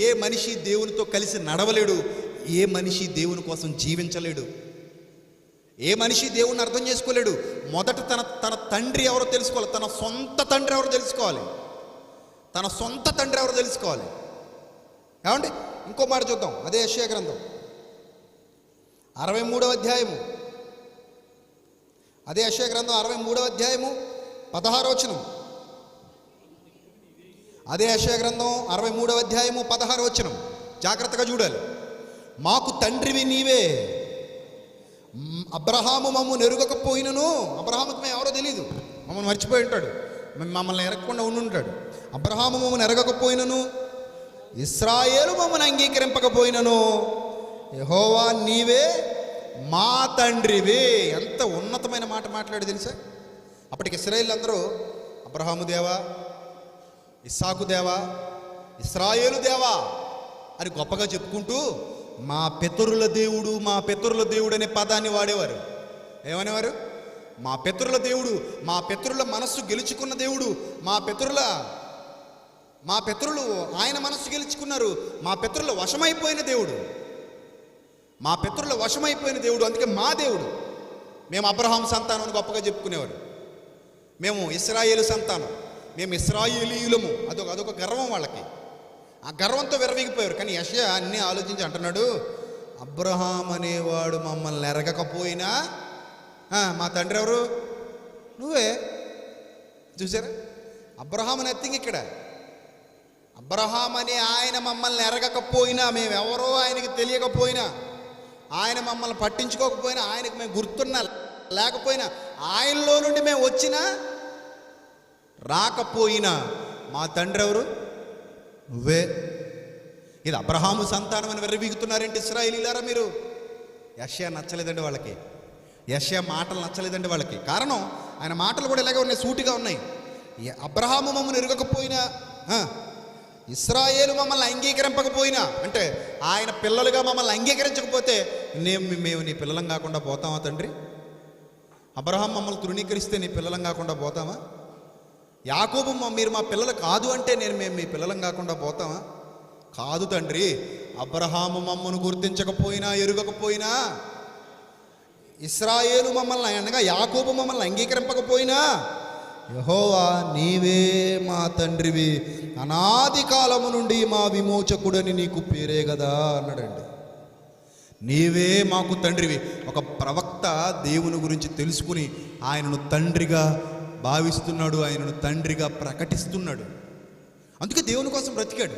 ఏ మనిషి దేవునితో కలిసి నడవలేడు. ఏ మనిషి దేవుని కోసం జీవించలేడు. ఏ మనిషి దేవుని అర్థం చేసుకోలేడు. మొదట తన తండ్రి ఎవరో తెలుసుకోవాలి. తన సొంత తండ్రి ఎవరో తెలుసుకోవాలి. తన సొంత తండ్రి ఎవరో తెలుసుకోవాలి. ఏమండి, ఇంకో మాట చూద్దాం. అదే యెషయా గ్రంథం 63వ అధ్యాయము. అదే యెషయా గ్రంథం 63వ అధ్యాయము 16వ వచనం. అదే యెషయా గ్రంథం 63వ అధ్యాయము 16వ వచనం. జాగ్రత్తగా చూడాలి. మాకు తండ్రివి నీవే, అబ్రహాము మమ్మల్ని ఎరుగకపోయినను. అబ్రహాముకి మేము ఎవరో తెలియదు, మమ్మల్ని మర్చిపోయి ఉంటాడు, మమ్మల్ని ఎరగకుండా ఉండుంటాడు. అబ్రహాము మమ్మల్ని ఎరగకపోయినను, ఇశ్రాయేలు మమ్మల్ని అంగీకరింపకపోయినను, యెహోవా నీవే మా తండ్రివి. ఎంత ఉన్నతమైన మాట మాట్లాడి తెలుసా? అప్పటికి ఇశ్రాయేలు అందరూ అబ్రహాము దేవా, ఇస్సాకు దేవా, ఇశ్రాయేలు దేవా అని గొప్పగా చెప్పుకుంటూ మా పితరుల దేవుడు, మా పితరుల దేవుడు అనే పదాన్ని వాడేవారు. ఏమనేవారు? మా పితరుల దేవుడు, మా పితరుల మనస్సు గెలుచుకున్న దేవుడు, మా పితరులు ఆయన మనస్సు గెలుచుకున్నారు, మా పితరుల వశమైపోయిన దేవుడు, మా పితరుల వశమైపోయిన దేవుడు, అందుకే మా దేవుడు. మేము అబ్రహాం సంతానం అని గొప్పగా చెప్పుకునేవారు. మేము ఇశ్రాయేలు సంతానం, మేము ఇశ్రాయేలీయులము. అదొక గర్వం వాళ్ళకి. ఆ గర్వంతో విర్రవీగిపోయారు. కానీ యెషయా అన్నీ ఆలోచించి అంటున్నాడు, అబ్రహాం అనేవాడు మమ్మల్ని ఎరగకపోయినా మా తండ్రి ఎవరు? నువ్వే. చూసారా? అబ్రహాం నథింగ్ ఇక్కడ. అబ్రహాం అనే ఆయన మమ్మల్ని ఎరగకపోయినా, మేమెవరో ఆయనకి తెలియకపోయినా, ఆయన మమ్మల్ని పట్టించుకోకపోయినా, ఆయనకు మేము గుర్తున్నా లేకపోయినా, ఆయనలో నుండి మేము వచ్చినా రాకపోయినా మా తండ్రి ఎవరు? నువ్వే. ఇది అబ్రహాము సంతానం అని విర్రవీగుతున్నారేంటి ఇశ్రాయేలీయులారా మీరు? యెషయా నచ్చలేదండి వాళ్ళకి. యెషయా మాటలు నచ్చలేదండి వాళ్ళకి. కారణం ఆయన మాటలు కూడా ఇలాగే ఉన్నాయి, సూటిగా ఉన్నాయి. అబ్రహాము మమ్మల్ని ఎరగకపోయినా, ఇశ్రాయేలు మమ్మల్ని అంగీకరింపకపోయినా, అంటే ఆయన పిల్లలుగా మమ్మల్ని అంగీకరించకపోతే మేము నీ పిల్లలం కాకుండా పోతామా తండ్రి? అబ్రహాం మమ్మల్ని తృణీకరిస్తే నీ పిల్లలం కాకుండా పోతామా? యాకోబు మీరు మా పిల్లలు కాదు అంటే మేము మీ పిల్లలం కాకుండా పోతామా? కాదు తండ్రి. అబ్రహాము మమ్మల్ని గుర్తించకపోయినా, ఎరుగకపోయినా, ఇశ్రాయేలు మమ్మల్ని అనగా యాకోబు మమ్మల్ని అంగీకరింపకపోయినా, యెహోవా నీవే మా తండ్రివి, అనాది కాలము నుండి మా విమోచకుడని నీకు పేరే కదా అన్నాడండి. నీవే మాకు తండ్రివి. ఒక ప్రవక్త దేవుని గురించి తెలుసుకుని ఆయనను తండ్రిగా భావిస్తున్నాడు, ఆయనను తండ్రిగా ప్రకటిస్తున్నాడు. అందుకే దేవుని కోసం బ్రతికాడు.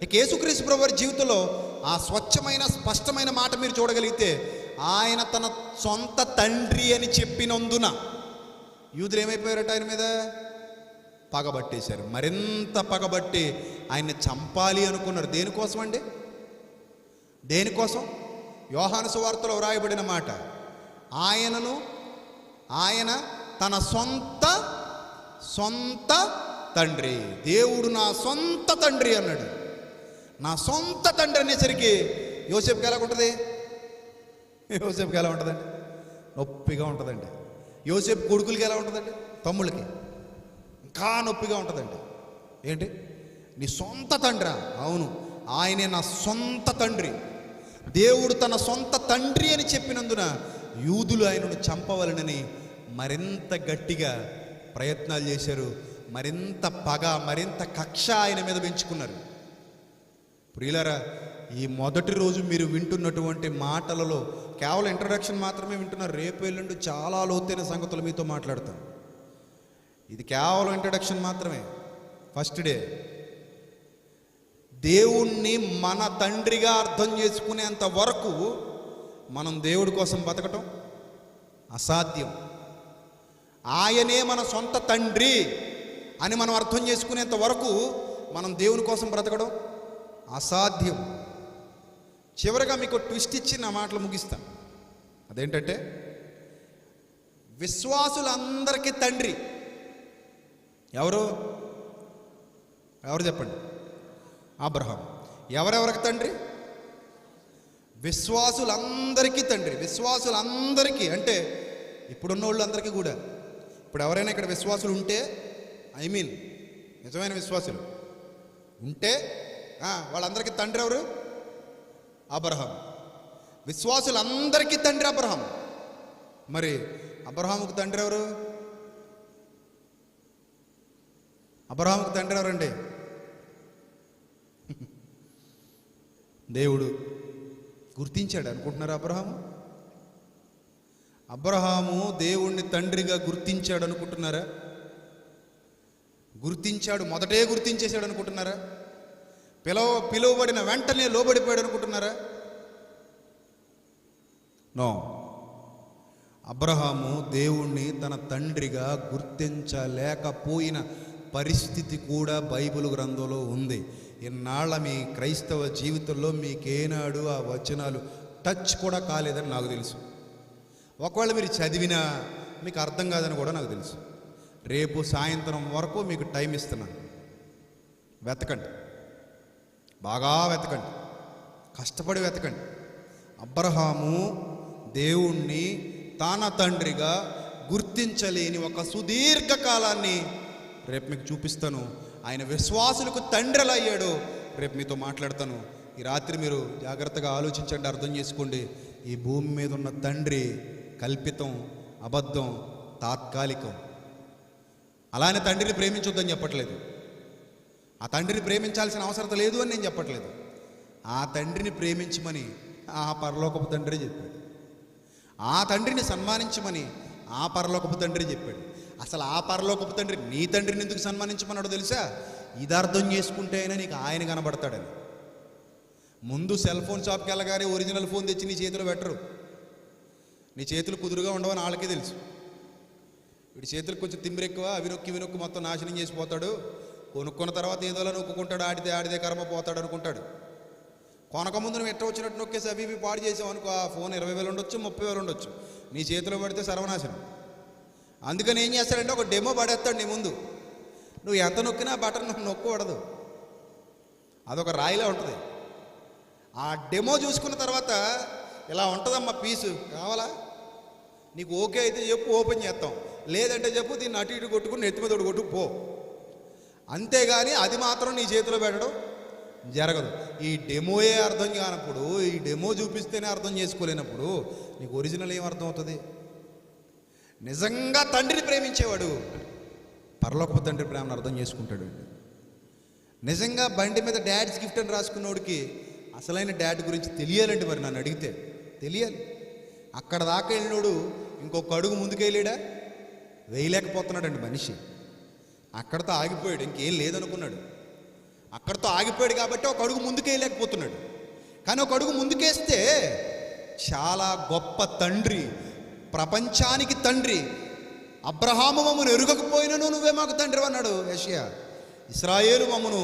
ఇక యేసుక్రీస్తు ప్రభువు వారి జీవితంలో ఆ స్వచ్ఛమైన స్పష్టమైన మాట మీరు చూడగలిగితే, ఆయన తన సొంత తండ్రి అని చెప్పినందున యూదులు ఏమైపోయారట? ఆయన మీద పగబట్టేశారు. మరింత పగబట్టి ఆయన్ని చంపాలి అనుకున్నారు. దేనికోసం అండి? దేనికోసం? యోహాను సువార్తలో వ్రాయబడిన మాట, ఆయన తన సొంత తండ్రి, దేవుడు నా సొంత తండ్రి అన్నాడు. నా సొంత తండ్రి అనేసరికి యోసేపుకి ఎలా ఉంటుందండి? నొప్పిగా ఉంటుందండి. యోసేపు కొడుకులకి ఎలా ఉంటుందండి? తమ్ముళ్ళకి ఇంకా నొప్పిగా ఉంటుందండి. ఏంటి? నీ సొంత తండ్రి? అవును, ఆయనే నా సొంత తండ్రి. దేవుడు తన సొంత తండ్రి అని చెప్పినందున యూదులు ఆయనను చంపవలనని మరింత గట్టిగా ప్రయత్నాలు చేశారు. మరింత పగ, మరింత కక్ష ఆయన మీద పెంచుకున్నారు. ప్రియులారా, ఈ మొదటి రోజు మీరు వింటున్నటువంటి మాటలలో కేవలం ఇంట్రడక్షన్ మాత్రమే వింటున్నారు. రేపు ఎల్లుండి చాలా లోతైన సంగతులు మీతో మాట్లాడతాను. ఇది కేవలం ఇంట్రడక్షన్ మాత్రమే. ఫస్ట్ డే దేవుణ్ణి మన తండ్రిగా అర్థం చేసుకునేంత వరకు మనం దేవుడి కోసం బతకటం అసాధ్యం. ఆయనే మన సొంత తండ్రి అని మనం అర్థం చేసుకునేంత వరకు మనం దేవుని కోసం బ్రతకడం అసాధ్యం. చివరిగా మీకు ట్విస్ట్ ఇచ్చి నా మాటలు ముగిస్తాను. అదేంటంటే విశ్వాసులందరికీ తండ్రి ఎవరు చెప్పండి? అబ్రహాం. ఎవరెవరికి తండ్రి? విశ్వాసులందరికీ తండ్రి. విశ్వాసులందరికీ అంటే ఇప్పుడున్న వాళ్ళందరికీ కూడా. ఇప్పుడు ఎవరైనా ఇక్కడ విశ్వాసులు ఉంటే, నిజమైన విశ్వాసులు ఉంటే వాళ్ళందరికీ తండ్రి ఎవరు? అబ్రహాం. విశ్వాసులందరికీ తండ్రి అబ్రహాం. మరి అబ్రహాముకు తండ్రి ఎవరు? అబ్రహాముకు తండ్రి ఎవరండి? దేవుడు గుర్తించాడు అనుకుంటున్నారు? అబ్రహాము దేవుణ్ణి తండ్రిగా గుర్తించాడు అనుకుంటున్నారా? గుర్తించాడు, మొదటే గుర్తించేశాడు అనుకుంటున్నారా? పిలువబడిన వెంటనే లోబడిపోయాడు అనుకుంటున్నారా? నో. అబ్రహాము దేవుణ్ణి తన తండ్రిగా గుర్తించలేకపోయిన పరిస్థితి కూడా బైబిల్ గ్రంథంలో ఉంది. ఇన్నాళ్ళ మీ క్రైస్తవ జీవితంలో మీకేనాడు ఆ వచనాలు టచ్ కూడా కాలేదని నాకు తెలుసు. ఒకవేళ మీరు చదివినా మీకు అర్థం కాదని కూడా నాకు తెలుసు. రేపు సాయంత్రం వరకు మీకు టైం ఇస్తున్నాను. వెతకండి, బాగా వెతకండి, కష్టపడి వెతకండి. అబ్రహాము దేవుణ్ణి తన తండ్రిగా గుర్తించలేని ఒక సుదీర్ఘ కాలాన్ని రేపు మీకు చూపిస్తాను. ఆయన విశ్వాసులకు తండ్రి ఎలా అయ్యాడో రేపు మీతో మాట్లాడతాను. ఈ రాత్రి మీరు జాగ్రత్తగా ఆలోచించండి, అర్థం చేసుకోండి. ఈ భూమి మీద ఉన్న తండ్రి కల్పితం, అబద్ధం, తాత్కాలికం. అలానే తండ్రిని ప్రేమించొద్దని చెప్పట్లేదు. ఆ తండ్రిని ప్రేమించాల్సిన అవసరం లేదు అని నేను చెప్పట్లేదు. ఆ తండ్రిని ప్రేమించమని ఆ పరలోకపు తండ్రి చెప్పాడు. ఆ తండ్రిని సన్మానించమని ఆ పరలోకపు తండ్రి చెప్పాడు. అసలు ఆ పరలోకపు తండ్రి నీ తండ్రిని ఎందుకు సన్మానించమన్నాడో తెలుసా? ఇది అర్థం చేసుకుంటే అయినా నీకు ఆయన కనబడతాడని. ముందు సెల్ ఫోన్ షాప్కి వెళ్ళగానే ఒరిజినల్ ఫోన్ తెచ్చి నీ చేతిలో పెట్టరు. నీ చేతులు కుదురుగా ఉండవని వాళ్ళకే తెలుసు. వీడి చేతులకు కొంచెం తిమ్మిరెక్కువ, అవి నొక్కి మొత్తం నాశనం చేసిపోతాడు. కొనుక్కున్న తర్వాత ఏదోలా నొక్కుంటాడు, ఆడిదే కర్మ పోతాడు అనుకుంటాడు. కొనకముందు నువ్వు ఎట్ట వచ్చినట్టు నొక్కేసి అవి పాడు చేసావు అనుకో, ఆ ఫోన్ 20,000 ఉండొచ్చు, 30,000 ఉండొచ్చు. నీ చేతిలో పడితే సర్వనాశనం. అందుకని ఏం చేస్తాడంటే ఒక డెమో పడేస్తాడు నీ ముందు. నువ్వు ఎంత నొక్కినా బటన్ నొక్కకూడదు, అదొక రాయిలా ఉంటుంది. ఆ డెమో చూసుకున్న తర్వాత ఇలా ఉంటుందమ్మా పీసు, కావాలా నీకు? ఓకే అయితే చెప్పు, ఓపెన్ చేస్తాం. లేదంటే చెప్పు, దీన్ని అటు ఇటు కొట్టుకుని నెత్తి మీద కొట్టు పో. అంతేగాని అది మాత్రం నీ చేతిలో పెట్టడం జరగదు. ఈ డెమోయే అర్థం కానప్పుడు, ఈ డెమో చూపిస్తేనే అర్థం చేసుకోలేనప్పుడు నీకు ఒరిజినల్ ఏం అర్థం అవుతుంది? నిజంగా తండ్రిని ప్రేమించేవాడు పరలోకపు తండ్రి ప్రేమను అర్థం చేసుకుంటాడు. నిజంగా బండి మీద డాడ్స్ గిఫ్ట్ అని రాసుకున్నోడికి అసలైన డాడ్ గురించి తెలియాలంటే మరి నన్ను అడిగితే తెలియాలి. అక్కడ దాకా వెళ్ళినోడు ఇంకొక అడుగు ముందుకెళ్ళాడా? వేయలేకపోతున్నాడండి మనిషి. అక్కడితో ఆగిపోయాడు, ఇంకేం లేదనుకున్నాడు. అక్కడితో ఆగిపోయాడు కాబట్టి ఒక అడుగు ముందుకెళ్ళలేకపోతున్నాడు. కానీ ఒక అడుగు ముందుకేస్తే చాలా గొప్ప తండ్రి, ప్రపంచానికి తండ్రి, అబ్రహాము మమ్మను ఎరుగకపోయినను నువ్వే మాకు తండ్రి అన్నాడు యెషయా. ఇశ్రాయేలు మమ్మను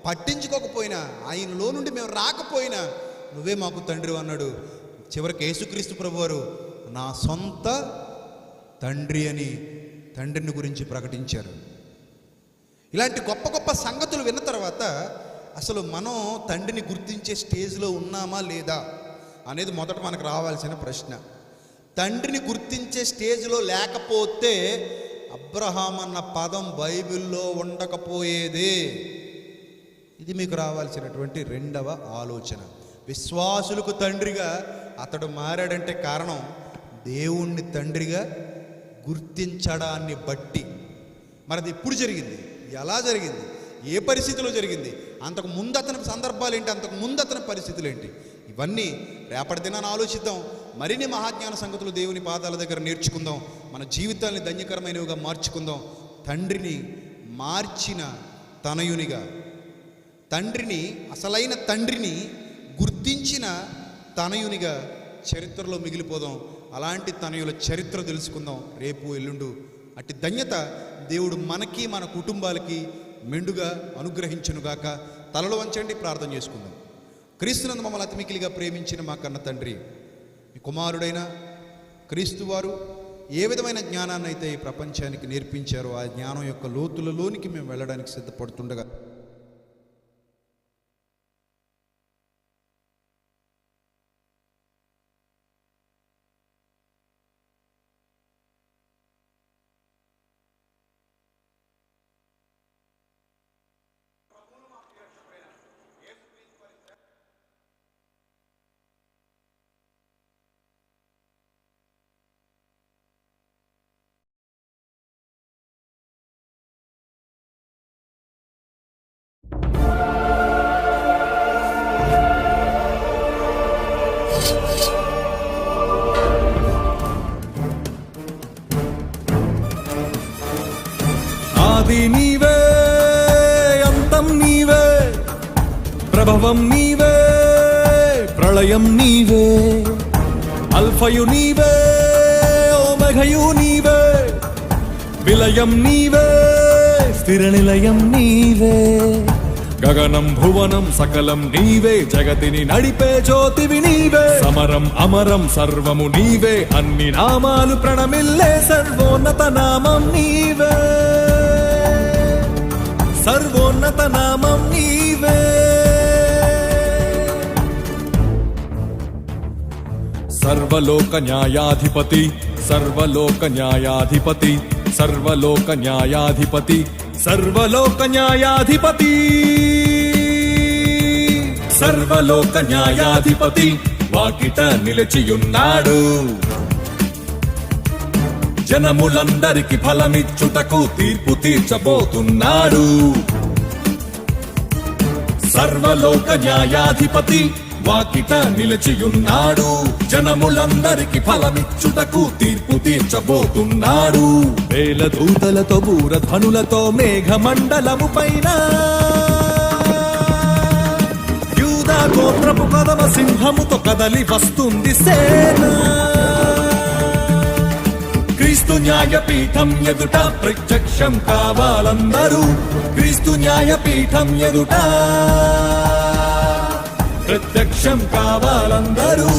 పట్టించుకోకపోయినా, ఆయనలో నుండి మేము రాకపోయినా నువ్వే మాకు తండ్రి అన్నాడు. చివరికి యేసుక్రీస్తు ప్రభువారు నా సొంత తండ్రి అని తండ్రిని గురించి ప్రకటించారు. ఇలాంటి గొప్ప గొప్ప సంగతులు విన్న తర్వాత అసలు మనం తండ్రిని గుర్తించే స్టేజ్లో ఉన్నామా లేదా అనేది మొదట మనకు రావాల్సిన ప్రశ్న. తండ్రిని గుర్తించే స్టేజ్లో లేకపోతే అబ్రహాం అన్న పదం బైబిల్లో ఉండకపోయేదే. ఇది మీకు రావాల్సినటువంటి రెండవ ఆలోచన. విశ్వాసులకు తండ్రిగా అతడు మారాడంటే కారణం దేవుణ్ణి తండ్రిగా గుర్తించడాన్ని బట్టి. మరి అది ఎప్పుడు జరిగింది, ఎలా జరిగింది, ఏ పరిస్థితిలో జరిగింది, అంతకు ముందు అతని సందర్భాలు ఏంటి, అంతకు ముందు అతని పరిస్థితులు ఏంటి, ఇవన్నీ రేపటి దినాన్ని ఆలోచిద్దాం. మరిన్ని మహాజ్ఞాన సంగతులు దేవుని పాదాల దగ్గర నేర్చుకుందాం. మన జీవితాన్ని ధన్యకరమైనవిగా మార్చుకుందాం. తండ్రిని మార్చిన తనయునిగా, తండ్రిని, అసలైన తండ్రిని గుర్తించిన తనయునిగా చరిత్రలో మిగిలిపోదాం. అలాంటి తనయుల చరిత్ర తెలుసుకుందాం రేపు ఎల్లుండు. అట్టి ధన్యత దేవుడు మనకి, మన కుటుంబాలకి మెండుగా అనుగ్రహించునుగాక. తలలు వంచండి, ప్రార్థన చేసుకుందాం. క్రీస్తునందు మమ్మల్ని అతి మిక్కిలిగా ప్రేమించిన మా కన్న తండ్రి, మీ కుమారుడైన క్రీస్తు వారు ఏ విధమైన జ్ఞానాన్ని అయితే ఈ ప్రపంచానికి నేర్పించారో ఆ జ్ఞానం యొక్క లోతులలోనికి మేము వెళ్ళడానికి సిద్ధపడుతుండగా ఆది నీవే, అంతం నీవే, ప్రభవం నీవే, ప్రళయం నీవే, అల్ఫయు నీవే, ఓమెఘయు నీవే, విలయం నీవే, స్థిర నిలయం నీవే. గగనం భువనం సకలం నీవే, జగతిని నడిపే జ్యోతివి నీవే. సమరం అమరం సర్వము నీవే, అన్ని నామాలు ప్రణమిల్లే సర్వోన్నత నామం నీవే, సర్వోన్నత నామం నీవే. సర్వలోక న్యాయాధిపతి, సర్వలోక న్యాయాధిపతి, సర్వలోక న్యాయాధిపతి, సర్వలోక న్యాయాధిపతి, సర్వలోక న్యాయాధిపతి వాకిట నిలిచియున్నాడు. జనములందరికి ఫలమిచ్చుటకు తీర్పు తీర్చబోతున్నాడు. సర్వలోక న్యాయాధిపతి వాకిట నిలిచియున్నాడు. జనములందరికి ఫలమిచ్చుటకు తీర్పు తీర్చబోతున్నాడు. వేల దూతలతో బూరధ్వనులతో మేఘమండలము పైన యూదా గోత్రపు కదమ సింహముతో కదలి వస్తుంది సేన. క్రీస్తు న్యాయపీఠం ఎదుట ప్రత్యక్షం కావాలందరూ. క్రీస్తు న్యాయపీఠం ఎదుట ప్రత్యక్షం కావాలందరూ.